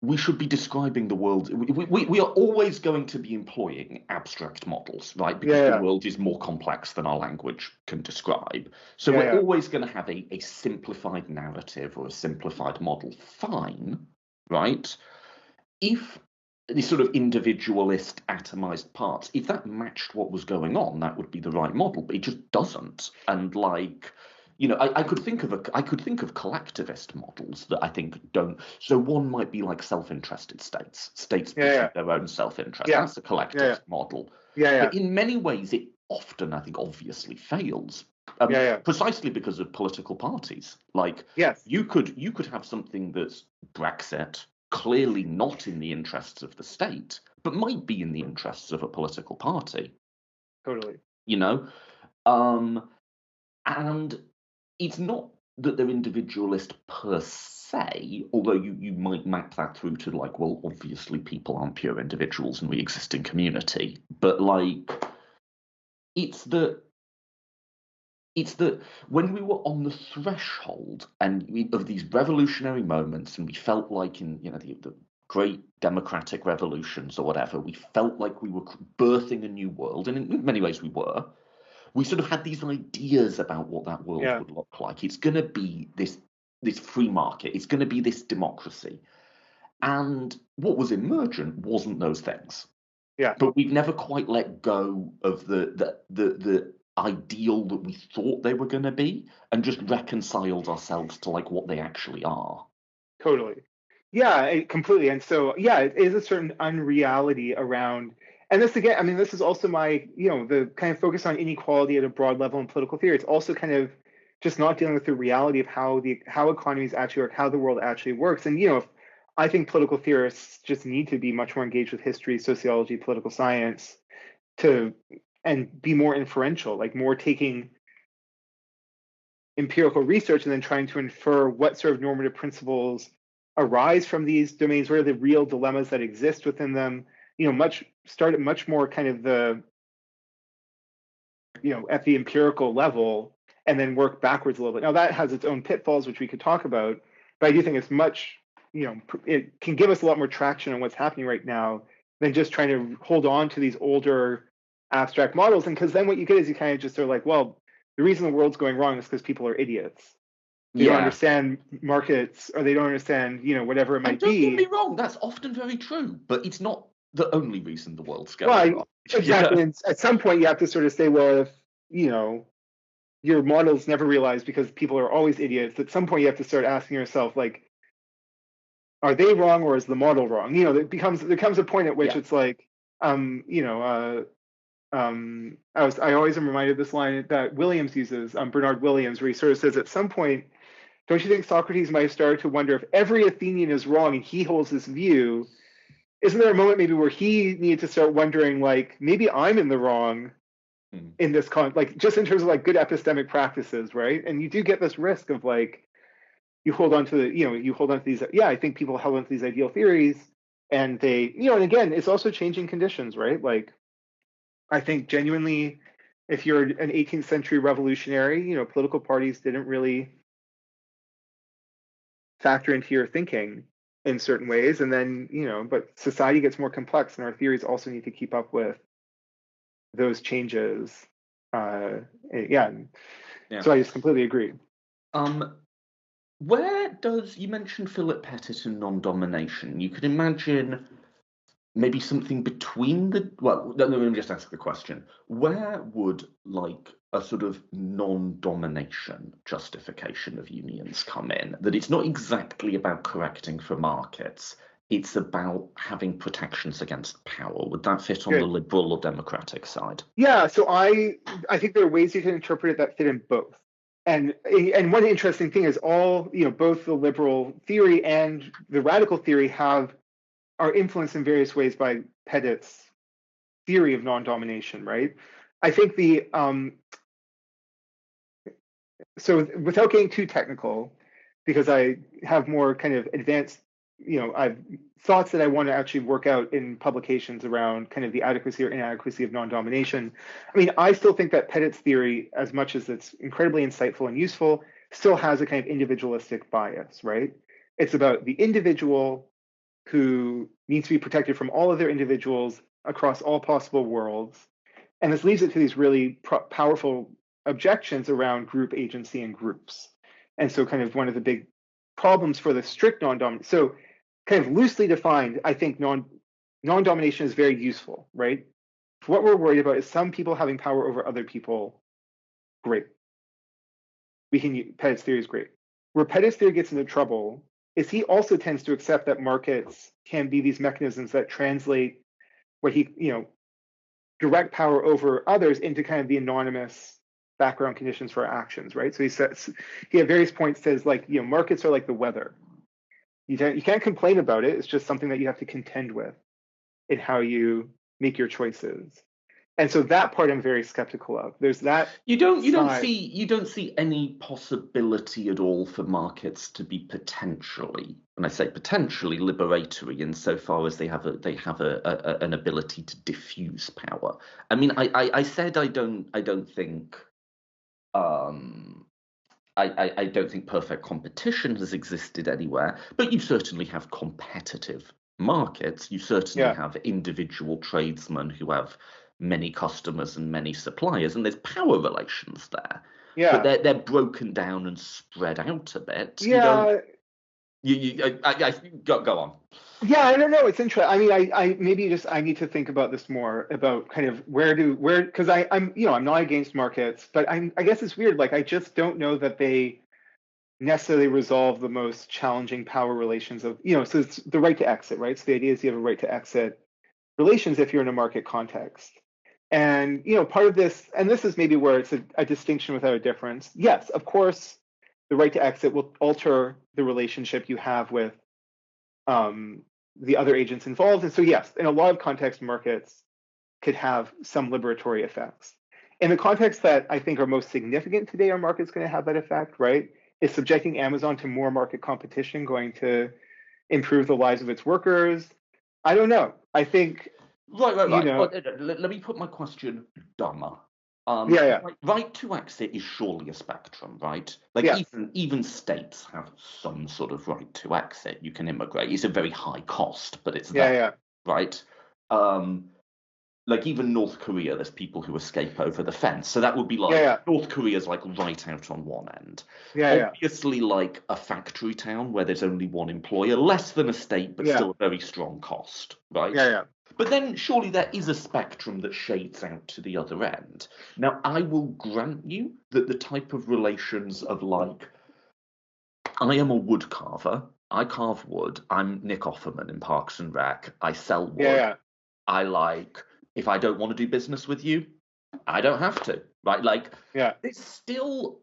we should be describing the world. We are always going to be employing abstract models, right? Because the world is more complex than our language can describe. So we're always going to have a simplified narrative or a simplified model. Fine, right? If these sort of individualist atomized parts, if that matched what was going on, that would be the right model, but it just doesn't. And like, you know, I could think of collectivist models that I think don't. So one might be like self-interested states pursue their own self-interest. That's a collectivist model. But in many ways, it often, I think, obviously fails. Precisely because of political parties. Like, you could have something that's Brexit, clearly not in the interests of the state, but might be in the interests of a political party. Totally. You know? And it's not that they're individualist per se, although you might map that through to like, well, obviously people aren't pure individuals and we exist in community. But like, it's that when we were on the threshold of these revolutionary moments, and we felt like in the great democratic revolutions or whatever, we felt like we were birthing a new world, and in many ways we were. We sort of had these ideas about what that world would look like. It's going to be this free market. It's going to be this democracy. And what was emergent wasn't those things. Yeah. But we've never quite let go of the ideal that we thought they were going to be, and just reconciled ourselves to like what they actually are. Totally. Yeah, completely. And so, yeah, it is a certain unreality around, and this again, I mean, this is also my, the kind of focus on inequality at a broad level in political theory. It's also kind of just not dealing with the reality of how economies actually work, how the world actually works. And, I think political theorists just need to be much more engaged with history, sociology, political science and be more inferential, like more taking empirical research and then trying to infer what sort of normative principles arise from these domains, what are the real dilemmas that exist within them, start at much more kind of the, at the empirical level, and then work backwards a little bit. Now that has its own pitfalls, which we could talk about, but I do think it's much, it can give us a lot more traction on what's happening right now than just trying to hold on to these older abstract models. And because then what you get is you kind of just are like, well, the reason the world's going wrong is because people are idiots. They don't understand markets, or they don't understand, whatever it might be. Don't get me wrong, that's often very true, but it's not the only reason the world's going wrong. Exactly. And at some point you have to sort of say, well, if, your models never realize because people are always idiots, at some point you have to start asking yourself, like, are they wrong or is the model wrong? There comes a point at which it's like, I always am reminded of this line that Williams uses, Bernard Williams, where he sort of says, at some point, don't you think Socrates might have started to wonder if every Athenian is wrong and he holds this view? Isn't there a moment maybe where he needed to start wondering, like, maybe I'm in the wrong in this like just in terms of like good epistemic practices, right? And you do get this risk of like, you hold on to these. Yeah, I think people held on to these ideal theories, and they, and again, it's also changing conditions, right? Like, I think genuinely, if you're an 18th century revolutionary, political parties didn't really factor into your thinking in certain ways. And then, but society gets more complex and our theories also need to keep up with those changes. So I just completely agree. You mentioned Philip Pettit and non-domination. You could imagine maybe something between let me just ask the question. Where would like a sort of non-domination justification of unions come in? That it's not exactly about correcting for markets. it's about having protections against power. Would that fit on the Good. liberal or democratic side? Yeah, so I think there are ways you can interpret it that fit in both. And one interesting thing is both the liberal theory and the radical theory are influenced in various ways by Pettit's theory of non-domination, right? I think so without getting too technical, because I have more kind of advanced, I've thoughts that I want to actually work out in publications around kind of the adequacy or inadequacy of non-domination. I mean, I still think that Pettit's theory, as much as it's incredibly insightful and useful, still has a kind of individualistic bias, right? It's about the individual who needs to be protected from all other individuals across all possible worlds. And this leads it to these really powerful objections around group agency and groups. And so kind of one of the big problems for the strict non-dominant, so kind of loosely defined, I think non-domination is very useful, right? What we're worried about is some people having power over other people. Great. Pettit's theory is great. Where Pettit's theory gets into trouble is he also tends to accept that markets can be these mechanisms that translate what direct power over others into kind of the anonymous background conditions for our actions, right? So he at various points says markets are like the weather. You can't complain about it. It's just something that you have to contend with in how you make your choices. And so that part I'm very skeptical of. There's that. You don't see any possibility at all for markets to be potentially, and I say potentially, liberatory insofar as they have an ability to diffuse power. I mean, I said I don't think I don't think perfect competition has existed anywhere, but you certainly have competitive markets. You certainly have individual tradesmen who have many customers and many suppliers, and there's power relations there. Yeah. But they're broken down and spread out a bit. Yeah. Go on. Yeah, I don't know. It's interesting. I mean, I maybe I need to think about this more about kind of because I'm not against markets, but I guess it's weird. Like I just don't know that they necessarily resolve the most challenging power relations of so it's the right to exit, right? So the idea is you have a right to exit relations if you're in a market context. And part of this, and this is maybe where it's a distinction without a difference. Yes, of course, the right to exit will alter the relationship you have with the other agents involved. And so, yes, in a lot of contexts, markets could have some liberatory effects. In the context that I think are most significant today, are markets going to have that effect, right? Is subjecting Amazon to more market competition going to improve the lives of its workers? I don't know. I think Right. Let me put my question dumber. Right to exit is surely a spectrum, right? Like even states have some sort of right to exit. You can immigrate. It's a very high cost, but it's there, right? Like even North Korea, there's people who escape over the fence. So that would be like North Korea's like right out on one end. Obviously, like a factory town where there's only one employer, less than a state, but still a very strong cost, right? But then surely there is a spectrum that shades out to the other end. Now, I will grant you that the type of relations of like, I am a wood carver. I carve wood. I'm Nick Offerman in Parks and Rec. I sell wood. If I don't want to do business with you, I don't have to, right? Like, there's still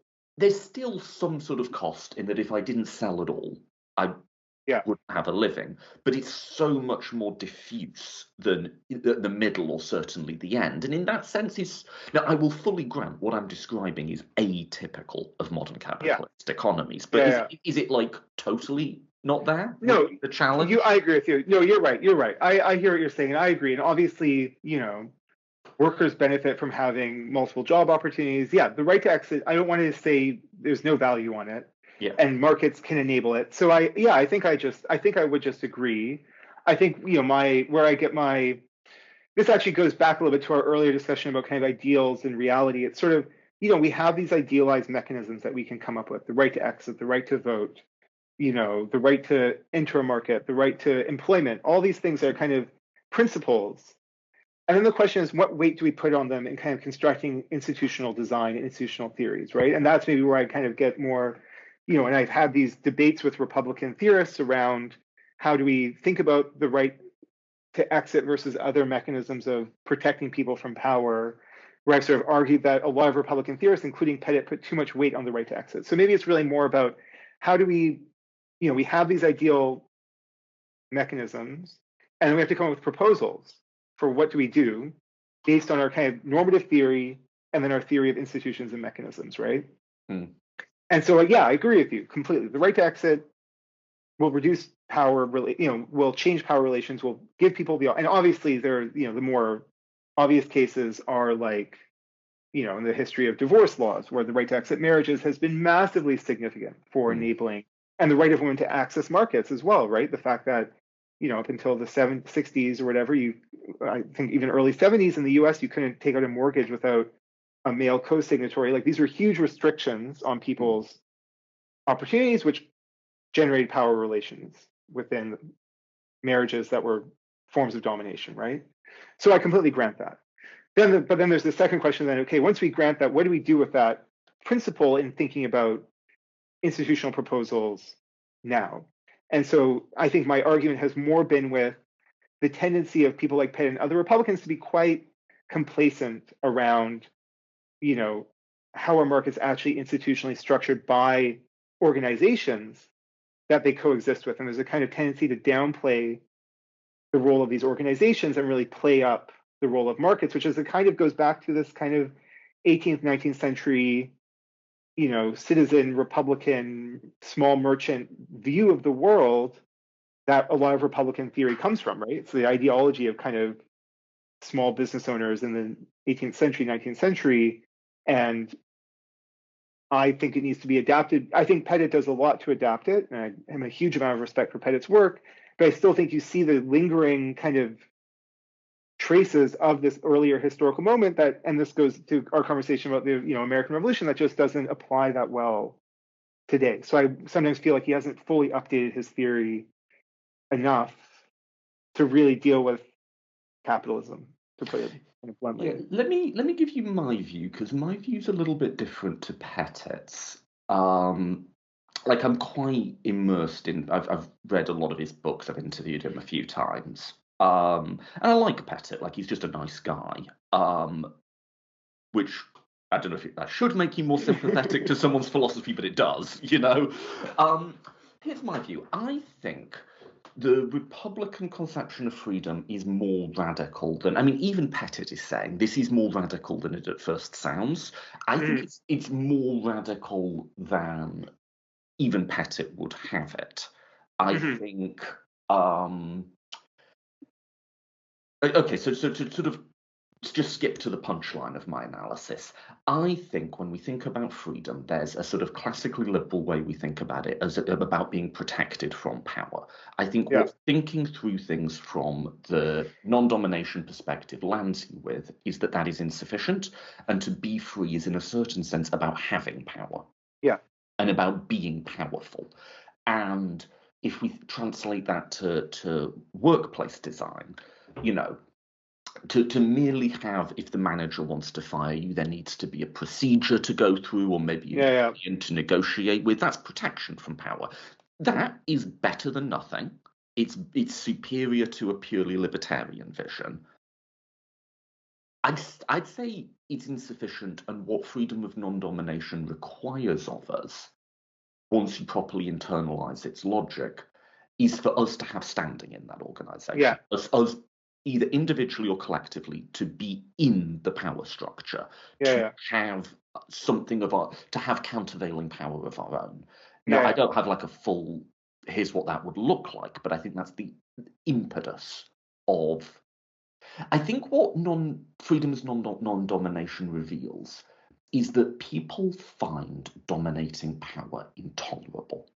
some sort of cost in that if I didn't sell at all, I wouldn't have a living. But it's so much more diffuse than the middle or certainly the end. And in that sense, now I will fully grant what I'm describing is atypical of modern capitalist economies. But is it like totally not there? No, the challenge. I agree with you. No, you're right. You're right. I hear what you're saying, and I agree. And obviously, workers benefit from having multiple job opportunities. Yeah, the right to exit. I don't want to say there's no value on it. Yeah. And markets can enable it. So I think I would just agree. I think this actually goes back a little bit to our earlier discussion about kind of ideals and reality. It's sort of we have these idealized mechanisms that we can come up with: the right to exit, the right to vote, the right to enter a market, the right to employment. All these things are kind of principles. And then the question is, what weight do we put on them in kind of constructing institutional design and institutional theories, right? And that's maybe where I kind of get more, and I've had these debates with Republican theorists around how do we think about the right to exit versus other mechanisms of protecting people from power, where I've sort of argued that a lot of Republican theorists, including Pettit, put too much weight on the right to exit. So maybe it's really more about how do we, we have these ideal mechanisms, and then we have to come up with proposals for what do we do based on our kind of normative theory and then our theory of institutions and mechanisms, right? And so, yeah, I agree with you completely. The right to exit will reduce power, will change power relations, will give people and obviously the more obvious cases are like, in the history of divorce laws, where the right to exit marriages has been massively significant for enabling, and the right of women to access markets as well, right? The fact that, up until the 60s or whatever, I think even early 70s in the US, you couldn't take out a mortgage without a male co-signatory. Like, these were huge restrictions on people's opportunities, which generated power relations within marriages that were forms of domination, right? So I completely grant that. But then there's the second question then, okay, once we grant that, what do we do with that principle in thinking about institutional proposals now? And so I think my argument has more been with the tendency of people like Pitt and other Republicans to be quite complacent around, how our market's actually institutionally structured by organizations that they coexist with. And there's a kind of tendency to downplay the role of these organizations and really play up the role of markets, which goes back to this kind of 18th, 19th century, citizen Republican small merchant view of the world that a lot of Republican theory comes from, right? It's the ideology of kind of small business owners in the 18th century, 19th century. And I think it needs to be adapted. I think Pettit does a lot to adapt it, and I have a huge amount of respect for Pettit's work, but I still think you see the lingering kind of traces of this earlier historical moment and this goes to our conversation about the American Revolution, that just doesn't apply that well today. So I sometimes feel like he hasn't fully updated his theory enough to really deal with capitalism, to put it kind of bluntly. Yeah, let me give you my view, because my view's a little bit different to Pettit's. I'm quite immersed in. I've read a lot of his books. I've interviewed him a few times. And I like Pettit. Like, he's just a nice guy. Which I don't know if that should make you more sympathetic to someone's philosophy, but it does. Here's my view. I think the Republican conception of freedom is more radical than, even Pettit is saying this is more radical than it at first sounds. I think it's more radical than even Pettit would have it. I think, okay, so to sort of just skip to the punchline of my analysis. I think when we think about freedom, there's a sort of classically liberal way we think about it as about being protected from power. I think what thinking through things from the non-domination perspective lands you with is that is insufficient, and to be free is in a certain sense about having power. Yeah. And about being powerful. And if we translate that to workplace design, to merely have, if the manager wants to fire you, there needs to be a procedure to go through, or maybe to negotiate with. That's protection from power. That is better than nothing. It's superior to a purely libertarian vision. I'd say it's insufficient, and what freedom of non-domination requires of us, once you properly internalize its logic, is for us to have standing in that organization. Yeah. Us either individually or collectively to be in the power structure, to have something to have countervailing power of our own. Now, I don't have like a full, here's what that would look like, but I think that's the impetus of, I think what freedom's non-domination reveals is that people find dominating power intolerable.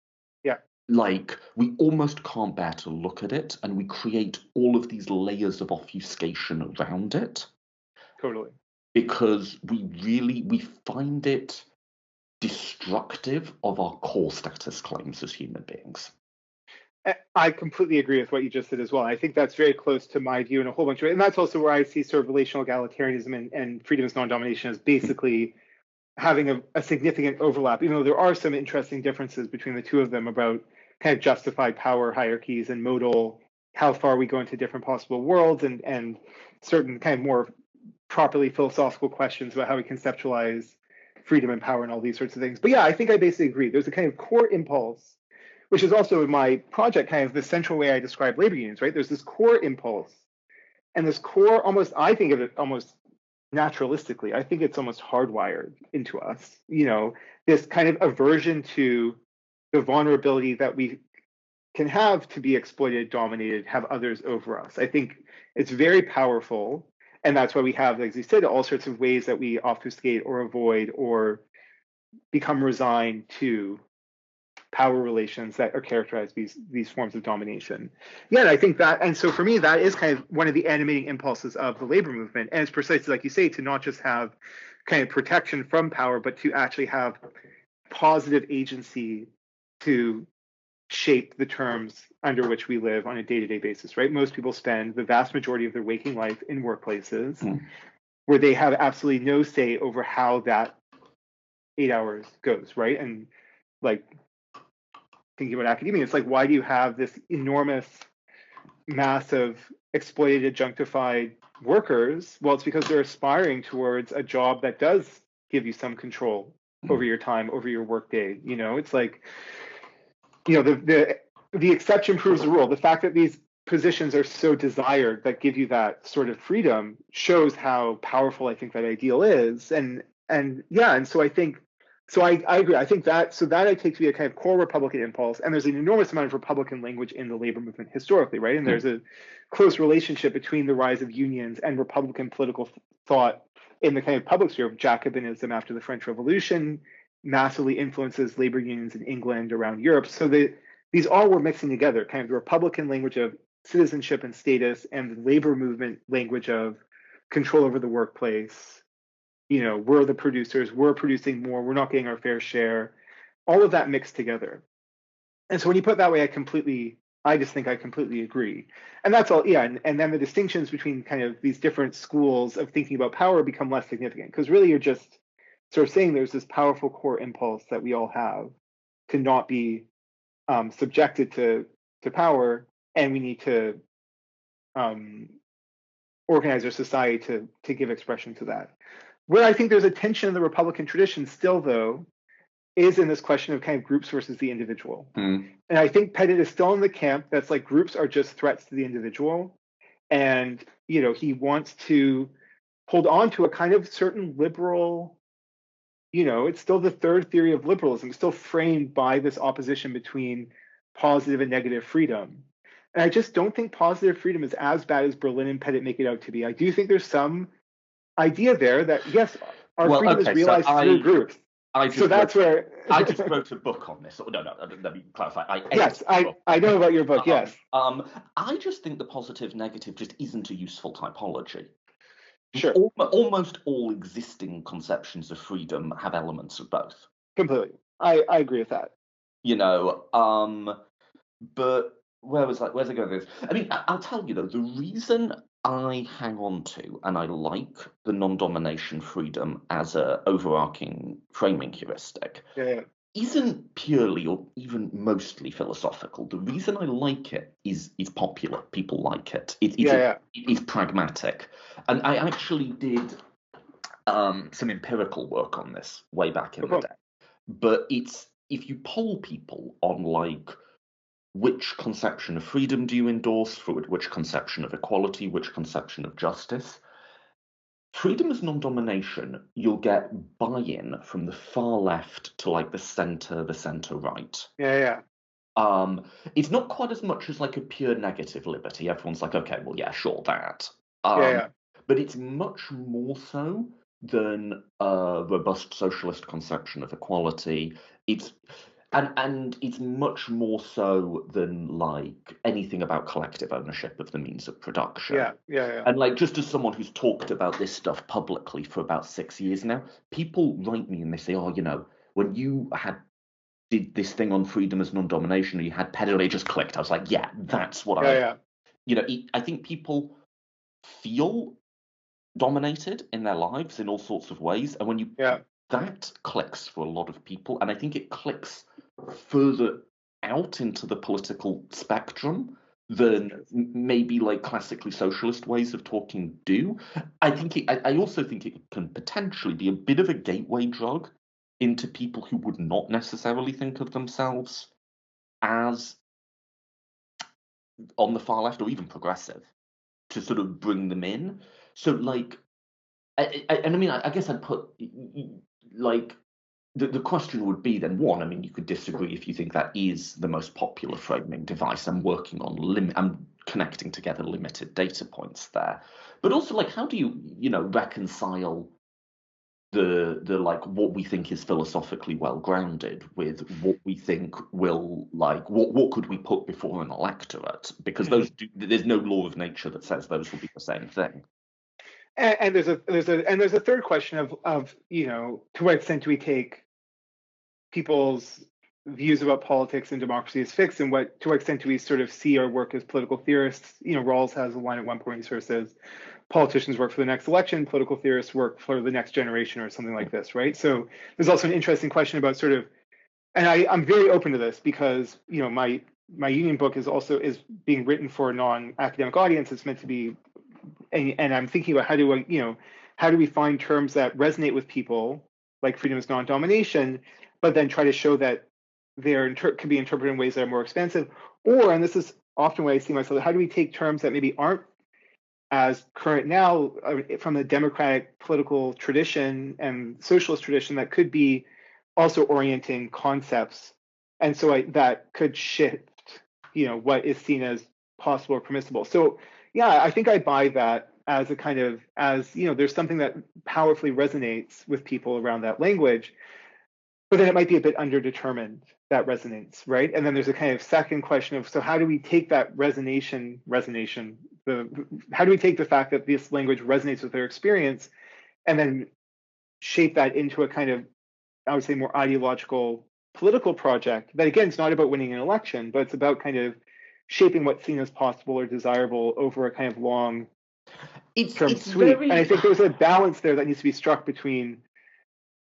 Yeah. Like, we almost can't bear to look at it, and we create all of these layers of obfuscation around it. Totally. Because we find it destructive of our core status claims as human beings. I completely agree with what you just said as well. I think that's very close to my view in a whole bunch of ways. And that's also where I see sort of relational egalitarianism and freedom as non-domination as basically having a significant overlap, even though there are some interesting differences between the two of them about kind of justified power hierarchies and modal how far we go into different possible worlds, and certain kind of more properly philosophical questions about how we conceptualize freedom and power and all these sorts of things. But yeah, I think I basically agree. There's a kind of core impulse, which is also in my project kind of the central way I describe labor unions, right? There's this core impulse, and this core almost, I think of it almost naturalistically. I think it's almost hardwired into us, this kind of aversion to the vulnerability that we can have to be exploited, dominated, have others over us. I think it's very powerful. And that's why we have, as you said, all sorts of ways that we obfuscate or avoid or become resigned to power relations that are characterized these forms of domination. Yeah, and I think that, and so for me, that is kind of one of the animating impulses of the labor movement. And it's precisely like you say, to not just have kind of protection from power, but to actually have positive agency to shape the terms under which we live on a day-to-day basis, right? Most people spend the vast majority of their waking life in workplaces where they have absolutely no say over how that 8 hours goes, right? And like thinking about academia, it's like, why do you have this enormous mass of exploited, adjunctified workers? Well, it's because they're aspiring towards a job that does give you some control over your time, over your workday. It's like, the exception proves the rule. The fact that these positions are so desired that give you that sort of freedom shows how powerful I think that ideal is. And so I think, so I agree. I think that I take to be a kind of core Republican impulse. And there's an enormous amount of Republican language in the labor movement historically, right? And there's a close relationship between the rise of unions and Republican political thought in the kind of public sphere. Jacobinism after the French Revolution massively influences labor unions in England, around Europe. So these all were mixing together, kind of the Republican language of citizenship and status and the labor movement language of control over the workplace. We're the producers, we're producing more, we're not getting our fair share. All of that mixed together. And so when you put it that way, I just think I completely agree. And that's all, yeah. And then the distinctions between kind of these different schools of thinking about power become less significant, because really you're just sort of saying there's this powerful core impulse that we all have to not be subjected to power, and we need to organize our society to give expression to that. Where I think there's a tension in the Republican tradition still, though, is in this question of kind of groups versus the individual. And I think Pettit is still in the camp that's like groups are just threats to the individual. And, he wants to hold on to a kind of certain liberal, it's still the third theory of liberalism, still framed by this opposition between positive and negative freedom. And I just don't think positive freedom is as bad as Berlin and Pettit make it out to be. I do think there's some idea there that, yes, our freedom is realized through groups. I just wrote a book on this. No, let me clarify. I know about your book, yes. I just think the positive-negative just isn't a useful typology. Sure. Almost all existing conceptions of freedom have elements of both. Completely. I agree with that. But where's I going with this? I mean, I'll tell you, though, the reason I hang on to and I like the non-domination freedom as a overarching framing heuristic isn't purely or even mostly philosophical. The reason I like it is popular. People like it. It's pragmatic. And I actually did some empirical work on this way back in the day. But if you poll people on like which conception of freedom do you endorse, which conception of equality, which conception of justice, freedom as non-domination, you'll get buy-in from the far left to like the center right. It's not quite as much as like a pure negative liberty. Everyone's like, okay, well, yeah, sure, that. But it's much more so than a robust socialist conception of equality. And it's much more so than like anything about collective ownership of the means of production. And like, just as someone who's talked about this stuff publicly for about 6 years now, people write me and they say, when you did this thing on freedom as non-domination, or you had Pettit, it just clicked. I was like, yeah, that's what I think people feel dominated in their lives in all sorts of ways. And when that clicks for a lot of people, and I think it clicks further out into the political spectrum than maybe like classically socialist ways of talking do. I also think it can potentially be a bit of a gateway drug into people who would not necessarily think of themselves as on the far left or even progressive, to sort of bring them in. So like, and I mean, I guess I'd put like the question would be then, one, I mean, you could disagree if you think that is the most popular framing device. I'm connecting together limited data points there, but also like, how do you reconcile the like what we think is philosophically well grounded with what we think will like what could we put before an electorate, because there's no law of nature that says those will be the same thing. And there's a third question of to what extent do we take people's views about politics and democracy as fixed, and to what extent do we sort of see our work as political theorists? Rawls has a line at one point, he sort of says, politicians work for the next election, political theorists work for the next generation, or something like this, right? So there's also an interesting question about sort of, and I'm very open to this because my union book is being written for a non-academic audience. It's meant to be, and I'm thinking about how do we find terms that resonate with people, like freedom is non-domination, but then try to show that can be interpreted in ways that are more expansive. Or, and this is often what I see myself, how do we take terms that maybe aren't as current now from the democratic political tradition and socialist tradition that could be also orienting concepts, and so that could shift what is seen as possible or permissible. So yeah, I think I buy that as a kind of, there's something that powerfully resonates with people around that language, but then it might be a bit underdetermined, that resonance, right? And then there's a kind of second question of, so how do we take that how do we take the fact that this language resonates with their experience and then shape that into a kind of, I would say, more ideological political project that, again, it's not about winning an election, but it's about kind of shaping what's seen as possible or desirable over a kind of long term sweep. And I think there's a balance there that needs to be struck between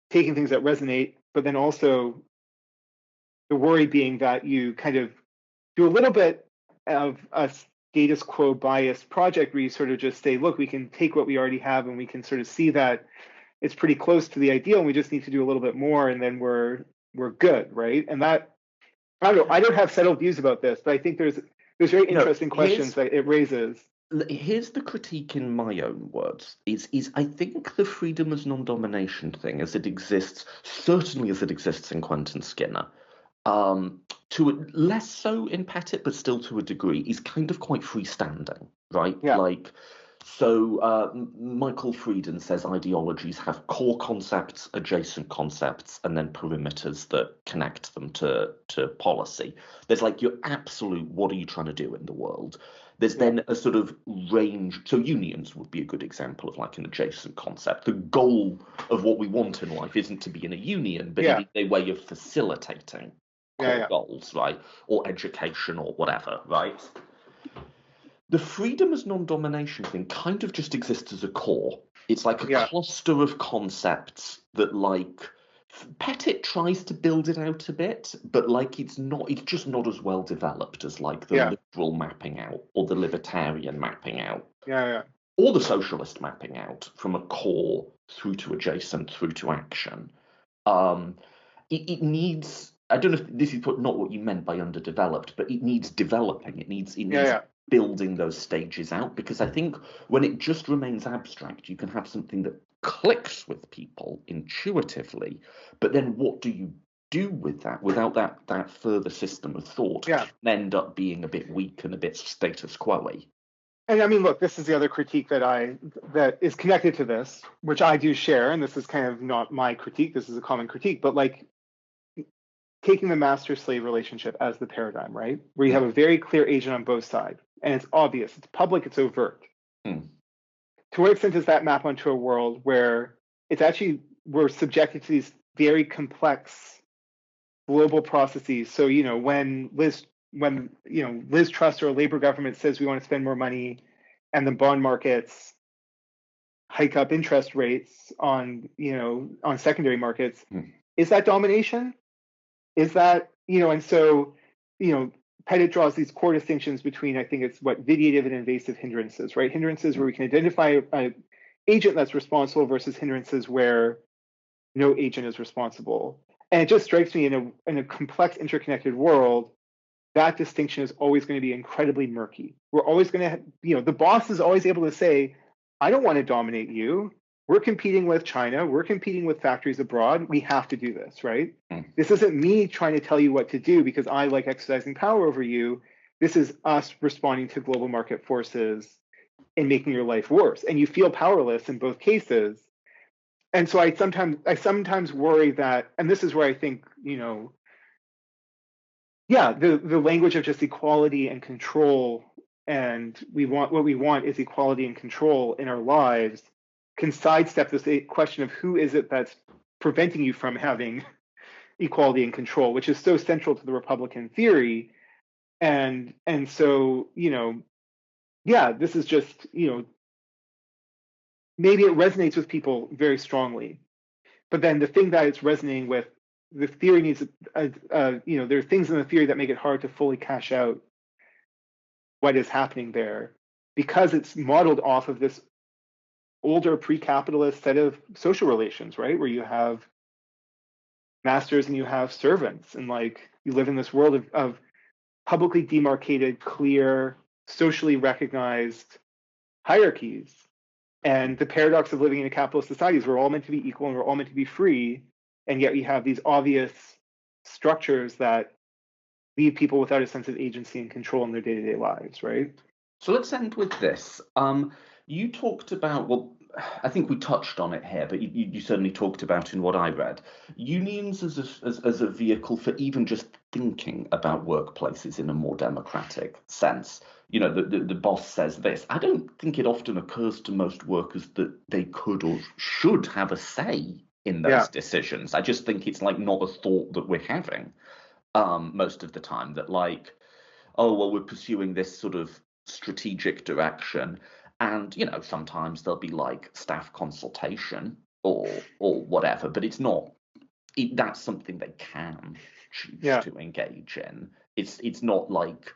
taking things that resonate, but then also the worry being that you kind of do a little bit of a status quo biased project where you sort of just say, look, we can take what we already have and we can sort of see that it's pretty close to the ideal and we just need to do a little bit more and then we're good, right? And that, I don't know, I don't have settled views about this, but I think there's very interesting questions that it raises. Here's the critique in my own words, is I think the freedom as non-domination thing, as it exists, certainly as it exists in Quentin Skinner, less so in Pettit, but still to a degree, is kind of quite freestanding, right? Yeah. Like, so Michael Frieden says ideologies have core concepts, adjacent concepts, and then perimeters that connect them to policy. There's like your absolute, what are you trying to do in the world? There's then a sort of range. So unions would be a good example of like an adjacent concept. The goal of what we want in life isn't to be in a union, but it is a way of facilitating core goals, right? Or education or whatever, right? The freedom as non-domination thing kind of just exists as a core. It's like a cluster of concepts that, like, Pettit tries to build it out a bit, but like it's just not as well developed as like the liberal mapping out or the libertarian mapping out. Or the socialist mapping out from a core through to adjacent through to action. It needs, I don't know if this is not what you meant by underdeveloped, but it needs developing. It needs building those stages out, because I think when it just remains abstract, you can have something that clicks with people intuitively, but then what do you do with that without that further system of thought? Can end up being a bit weak and a bit status quo-y. And I mean, look, this is the other critique that is connected to this, which I do share, and this is kind of not my critique, this is a common critique, but like taking the master-slave relationship as the paradigm, right? Where you have a very clear agent on both sides, and it's obvious, it's public, it's overt. To what extent does that map onto a world where it's actually, we're subjected to these very complex global processes? So, when Liz Truss or a Labour government says we want to spend more money and the bond markets hike up interest rates on secondary markets, is that domination? Is that, and so Pettit draws these core distinctions between, I think it's what, videative and invasive hindrances, right? Hindrances where we can identify an agent that's responsible versus hindrances where no agent is responsible. And it just strikes me in a complex, interconnected world, that distinction is always going to be incredibly murky. We're always going to, the boss is always able to say, I don't want to dominate you. We're competing with China. We're competing with factories abroad. We have to do this, right? This isn't me trying to tell you what to do because I like exercising power over you. This is us responding to global market forces and making your life worse. And you feel powerless in both cases. And so I sometimes worry that, and this is where I think, the language of just equality and control, and what we want is equality and control in our lives, can sidestep this question of who is it that's preventing you from having equality and control, which is so central to the Republican theory. And so, this is just, maybe it resonates with people very strongly. But then the thing that it's resonating with, the theory needs, there are things in the theory that make it hard to fully cash out what is happening there because it's modeled off of this older pre-capitalist set of social relations, right? Where you have masters and you have servants, and you live in this world of publicly demarcated, clear, socially recognized hierarchies. And the paradox of living in a capitalist society is we're all meant to be equal and we're all meant to be free, and yet we have these obvious structures that leave people without a sense of agency and control in their day-to-day lives, right? So let's end with this. You talked about, well, I think we touched on it here, but you certainly talked about in what I read, unions as a vehicle for even just thinking about workplaces in a more democratic sense. The boss says this. I don't think it often occurs to most workers that they could or should have a say in those decisions. I just think it's not a thought that we're having most of the time, that oh, well, we're pursuing this sort of strategic direction. And, sometimes there'll be staff consultation or whatever, but it's not, that's something they can choose to engage in. It's not like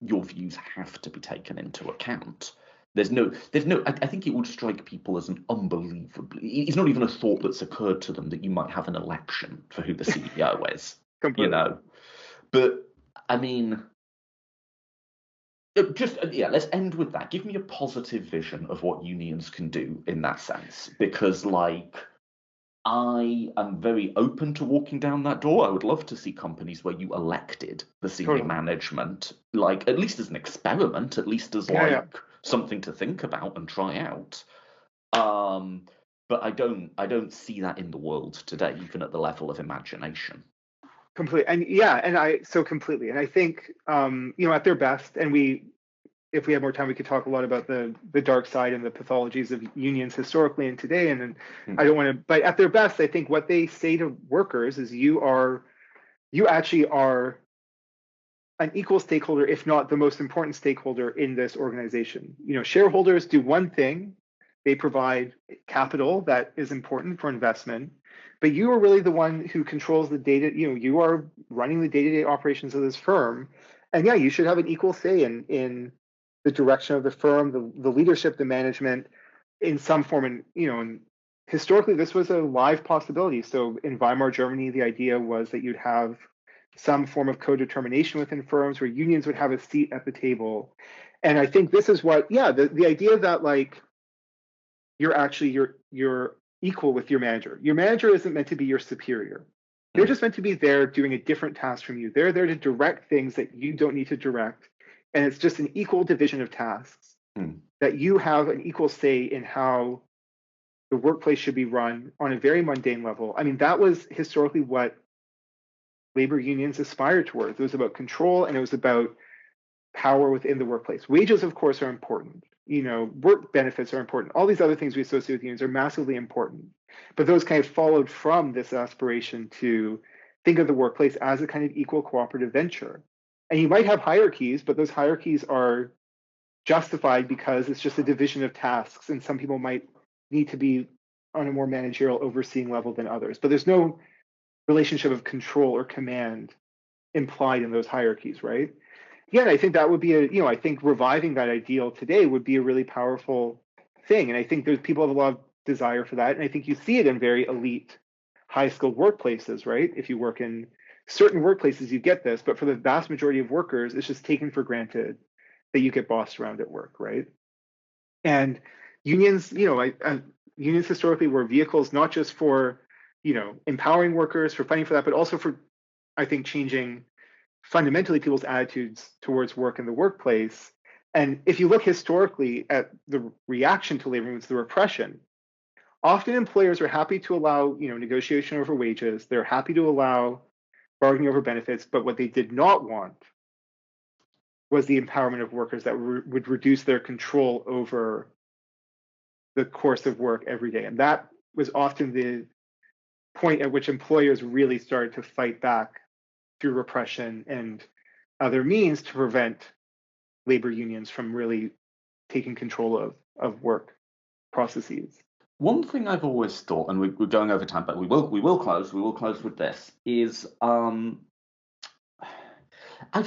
your views have to be taken into account. There's no, I think it would strike people as an unbelievably, it's not even a thought that's occurred to them that you might have an election for who the CEO is, Completely. But I mean, let's end with that. Give me a positive vision of what unions can do in that sense, because I am very open to walking down that door. I would love to see companies where you elected the senior management, at least as an experiment, at least as something to think about and try out. But I don't see that in the world today, even at the level of imagination. Completely. And completely. And I think, at their best, and if we have more time, we could talk a lot about the dark side and the pathologies of unions historically and today. And then I don't want to, but at their best, I think what they say to workers is you actually are an equal stakeholder, if not the most important stakeholder in this organization. Shareholders do one thing. They provide capital that is important for investment, but you are really the one who controls the data. You are running the day-to-day operations of this firm. And you should have an equal say in the direction of the firm, the leadership, the management, in some form. And historically, this was a live possibility. So in Weimar Germany, the idea was that you'd have some form of co-determination within firms where unions would have a seat at the table. And I think this is what, the idea that you're equal with your manager. Your manager isn't meant to be your superior. They're just meant to be there doing a different task from you. They're there to direct things that you don't need to direct. And it's just an equal division of tasks that you have an equal say in how the workplace should be run on a very mundane level. I mean, that was historically what labor unions aspired towards. It was about control and it was about power within the workplace. Wages, of course, are important. Work benefits are important. All these other things we associate with unions are massively important. But those kind of followed from this aspiration to think of the workplace as a kind of equal cooperative venture. And you might have hierarchies, but those hierarchies are justified because it's just a division of tasks, and some people might need to be on a more managerial overseeing level than others. But there's no relationship of control or command implied in those hierarchies, right? Again, I think that would be I think reviving that ideal today would be a really powerful thing. And I think there's people have a lot of desire for that. And I think you see it in very elite, high-skilled workplaces, right? If you work in certain workplaces, you get this, but for the vast majority of workers, it's just taken for granted that you get bossed around at work, right? And unions, unions historically were vehicles not just for, empowering workers, for fighting for that, but also for, I think, changing fundamentally people's attitudes towards work in the workplace. And if you look historically at the reaction to labor movements, the repression, often employers are happy to allow, negotiation over wages. They're happy to allow bargaining over benefits, but what they did not want was the empowerment of workers that would reduce their control over the course of work every day. And that was often the point at which employers really started to fight back through repression and other means to prevent labor unions from really taking control of work processes. One thing I've always thought, and we're going over time, but we will close with this, is I've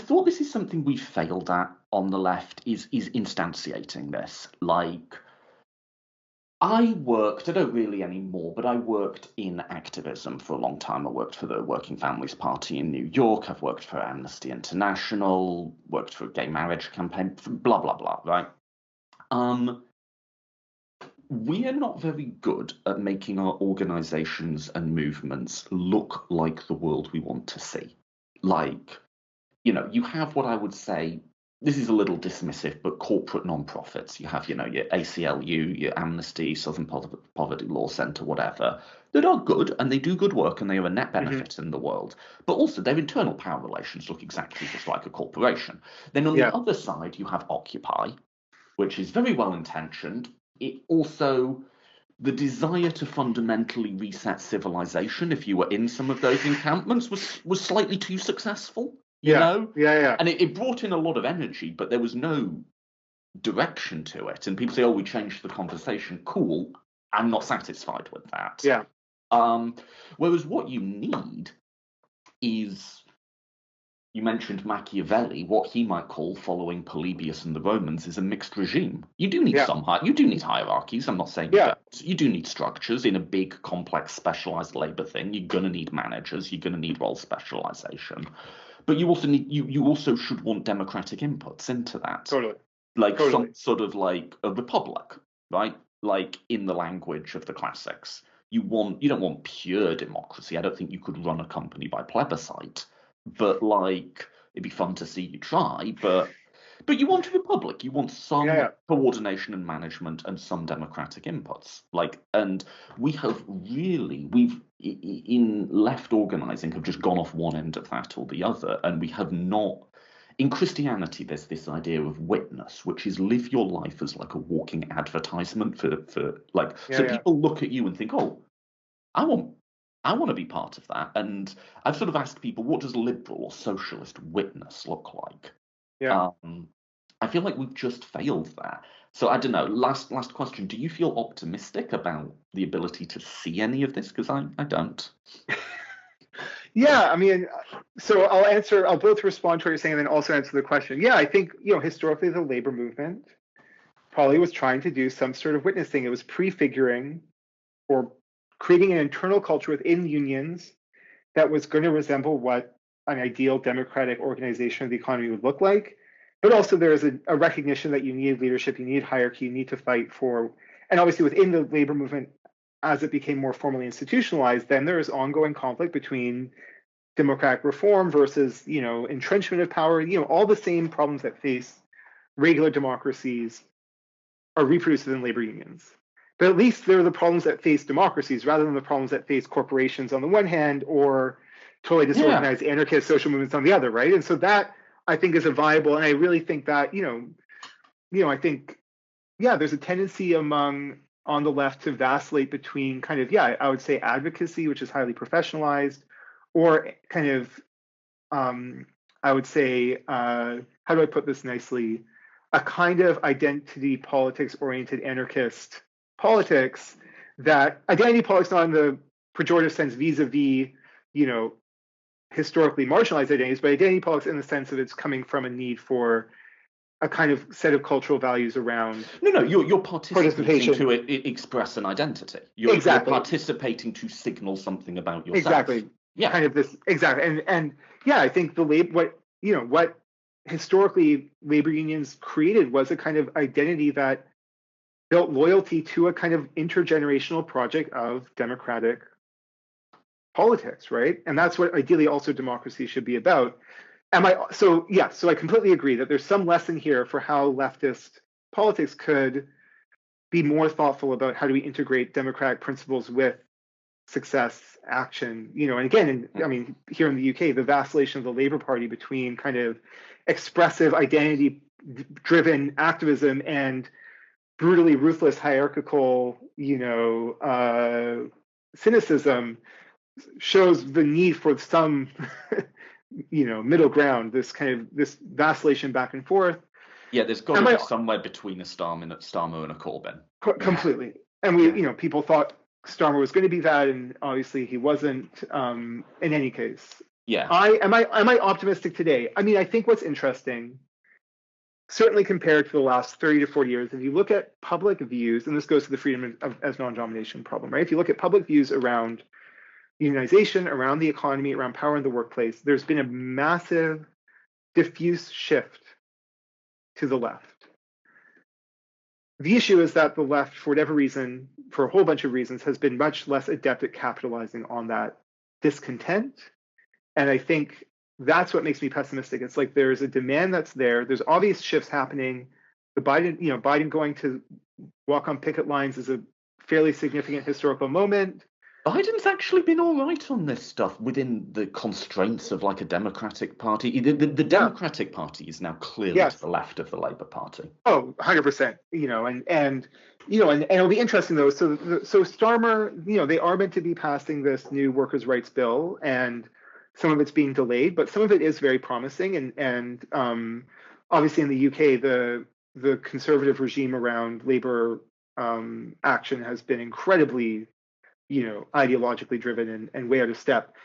thought this is something we've failed at on the left, is instantiating this. Like, I don't really anymore, but I worked in activism for a long time. I worked for the Working Families Party in New York. I've worked for Amnesty International, worked for a gay marriage campaign, blah, blah, blah, right? We are not very good at making our organizations and movements look like the world we want to see. Like, you have what I would say, this is a little dismissive, but corporate nonprofits. You have, your ACLU, your Amnesty, Southern Poverty Law Center, whatever, that are good and they do good work and they are a net benefit in the world. But also their internal power relations look exactly just like a corporation. Then on the other side, you have Occupy, which is very well intentioned. It also, the desire to fundamentally reset civilization, if you were in some of those encampments, was slightly too successful. You know? Yeah. And it brought in a lot of energy, but there was no direction to it. And people say, oh, we changed the conversation. Cool. I'm not satisfied with that. Yeah. Whereas what you need is, you mentioned Machiavelli, what he might call, following Polybius and the Romans, is a mixed regime. You do need you do need hierarchies. I'm not saying you don't. You do need structures in a big, complex, specialized labor thing. You're going to need managers. You're going to need role specialization. But you also need you also should want democratic inputs into that. Totally. Some sort of like a republic, right? Like in the language of the classics. You don't want pure democracy. I don't think you could run a company by plebiscite. But like, it'd be fun to see you try, but you want a republic. You want some coordination and management and some democratic inputs. Like, and we've in left organizing have just gone off one end of that or the other, and we have not. In Christianity, there's this idea of witness, which is live your life as like a walking advertisement for like. People look at you and think, oh, I want to be part of that. And I've sort of asked people, what does liberal or socialist witness look like? Yeah. I feel like we've just failed there. So I don't know. Last question. Do you feel optimistic about the ability to see any of this? Because I don't. Yeah, I mean, so I'll both respond to what you're saying and then also answer the question. Yeah, I think, historically the labor movement probably was trying to do some sort of witnessing. It was prefiguring or creating an internal culture within unions that was going to resemble what an ideal democratic organization of the economy would look like. But also there is a recognition that you need leadership, you need hierarchy, you need to fight for, and obviously within the labor movement, as it became more formally institutionalized, then there is ongoing conflict between democratic reform versus, entrenchment of power. All the same problems that face regular democracies are reproduced within labor unions. But at least they're the problems that face democracies rather than the problems that face corporations on the one hand or totally disorganized anarchist social movements on the other, right? And so that, I think, is a viable, and I really think that, I think, there's a tendency on the left to vacillate between kind of, I would say advocacy, which is highly professionalized, or kind of, I would say, how do I put this nicely? A kind of identity politics oriented anarchist politics, that identity politics, not in the pejorative sense vis-a-vis, historically marginalized identities, but identity politics in the sense that it's coming from a need for a kind of set of cultural values around No, you're participating participation. to express an identity. You're participating to signal something about yourself. Exactly. Yeah. Kind of this exactly. And yeah, I think what historically labor unions created was a kind of identity that built loyalty to a kind of intergenerational project of democratic politics, right? And that's what ideally also democracy should be about. So I completely agree that there's some lesson here for how leftist politics could be more thoughtful about how do we integrate democratic principles with success, action, and again, I mean, here in the UK, the vacillation of the Labour Party between kind of expressive identity-driven activism and brutally ruthless hierarchical, cynicism shows the need for some, middle ground. This vacillation back and forth. Yeah, there's got to be somewhere between a Starmer and a Corbyn. Completely. And people thought Starmer was going to be that, and obviously he wasn't. In any case, yeah. Am I optimistic today? I mean, I think what's interesting, certainly compared to the last 30 to 40 years, if you look at public views, and this goes to the freedom as non-domination problem, right? If you look at public views around unionization, around the economy, around power in the workplace, there's been a massive, diffuse shift to the left. The issue is that the left, for whatever reason, for a whole bunch of reasons, has been much less adept at capitalizing on that discontent. And I think that's what makes me pessimistic. It's like there's a demand that's there. There's obvious shifts happening. Biden going to walk on picket lines is a fairly significant historical moment. Biden's actually been all right on this stuff within the constraints of like a Democratic Party. The Democratic Party is now clearly to the left of the Labour Party. Oh, 100%. And it'll be interesting though. So Starmer, they are meant to be passing this new workers' rights bill, and some of it's being delayed, but some of it is very promising. And obviously in the UK, the conservative regime around Labour action has been incredibly ideologically driven and way out of step.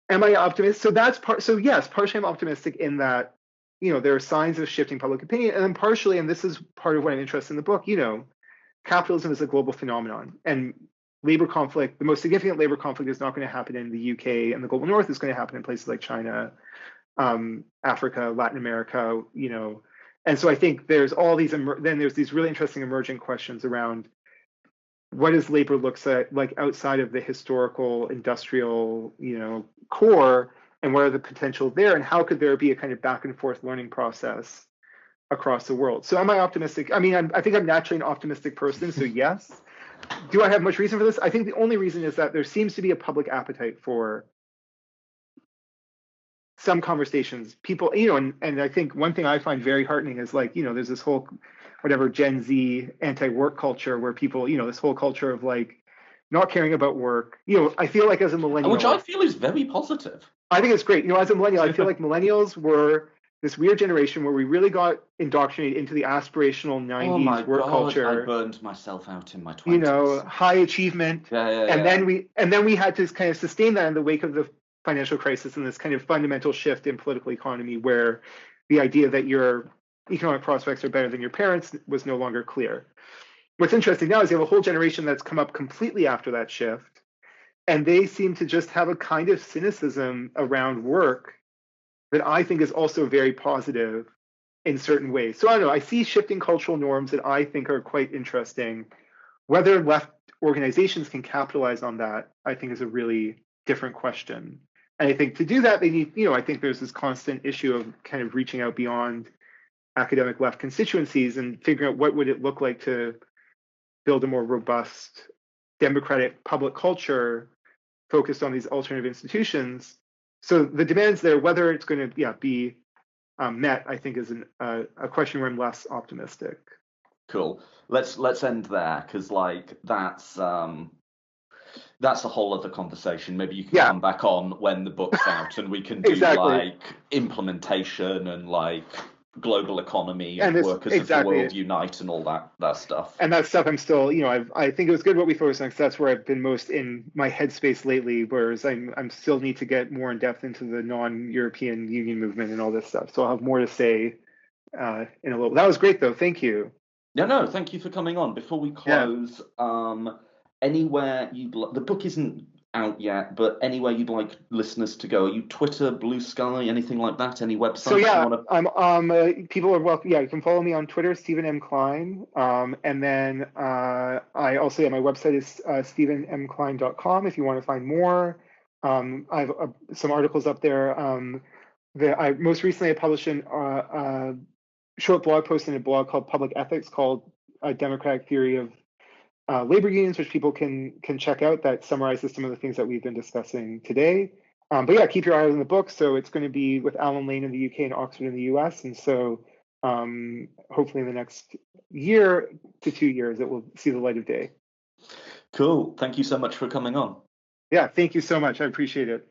Am I optimistic? So that's yes, partially I'm optimistic in that, there are signs of shifting public opinion, and then partially, and this is part of what I'm interested in the book, capitalism is a global phenomenon, and labor conflict, the most significant labor conflict, is not going to happen in the UK and the global north. Is going to happen in places like China, Africa, Latin America, and so I think there's all these, then there's these really interesting emerging questions around what does labor look like outside of the historical industrial, core, and what are the potential there, and how could there be a kind of back and forth learning process across the world? So am I optimistic? I mean, I think I'm naturally an optimistic person, so yes. Do I have much reason for this? I think the only reason is that there seems to be a public appetite for some conversations. People, and I think one thing I find very heartening is like, there's this whole Gen Z anti-work culture where people, this whole culture of like not caring about work. I feel like as a millennial, which I feel is very positive. I think it's great. As a millennial, I feel like millennials were this weird generation where we really got indoctrinated into the aspirational 90s work culture. I burned myself out in my 20s. High achievement. Then we had to kind of sustain that in the wake of the financial crisis and this kind of fundamental shift in political economy where the idea that your economic prospects are better than your parents was no longer clear. What's interesting now is you have a whole generation that's come up completely after that shift, and they seem to just have a kind of cynicism around work that I think is also very positive in certain ways. So I don't know, I see shifting cultural norms that I think are quite interesting. Whether left organizations can capitalize on that, I think is a really different question. And I think to do that, they need, I think there's this constant issue of kind of reaching out beyond academic left constituencies and figuring out what would it look like to build a more robust democratic public culture focused on these alternative institutions. So the demands there, whether it's going to be met, I think is a question where I'm less optimistic. Cool. Let's end there, because like that's a whole other conversation. Maybe you can come back on when the book's out and we can do like implementation and like global economy And and this workers of the exactly world it. unite and all that stuff. And that stuff I'm still, I think it was good what we focused on because that's where I've been most in my headspace lately. Whereas I'm still need to get more in depth into the non-European Union movement and all this stuff. So I'll have more to say in a little. That was great though. Thank you. No, thank you for coming on. Before we Yeah. close, anywhere the book isn't out yet, but anywhere you'd like listeners to go? Are you Twitter, Blue Sky, anything like that? Any So websites you yeah, want to? I'm people are welcome. Yeah, you can follow me on Twitter, Steven M. Klein. And then I also, my website is stephenmklein.com if you want to find more. I have some articles up there. Most recently I published a short blog post in a blog called Public Ethics called A Democratic Theory of Labor Unions, which people can check out, that summarizes some of the things that we've been discussing today. But yeah, keep your eye on the book. So it's going to be with Alan Lane in the UK and Oxford in the US. And so hopefully in the next year to 2 years, it will see the light of day. Cool. Thank you so much for coming on. Yeah, thank you so much. I appreciate it.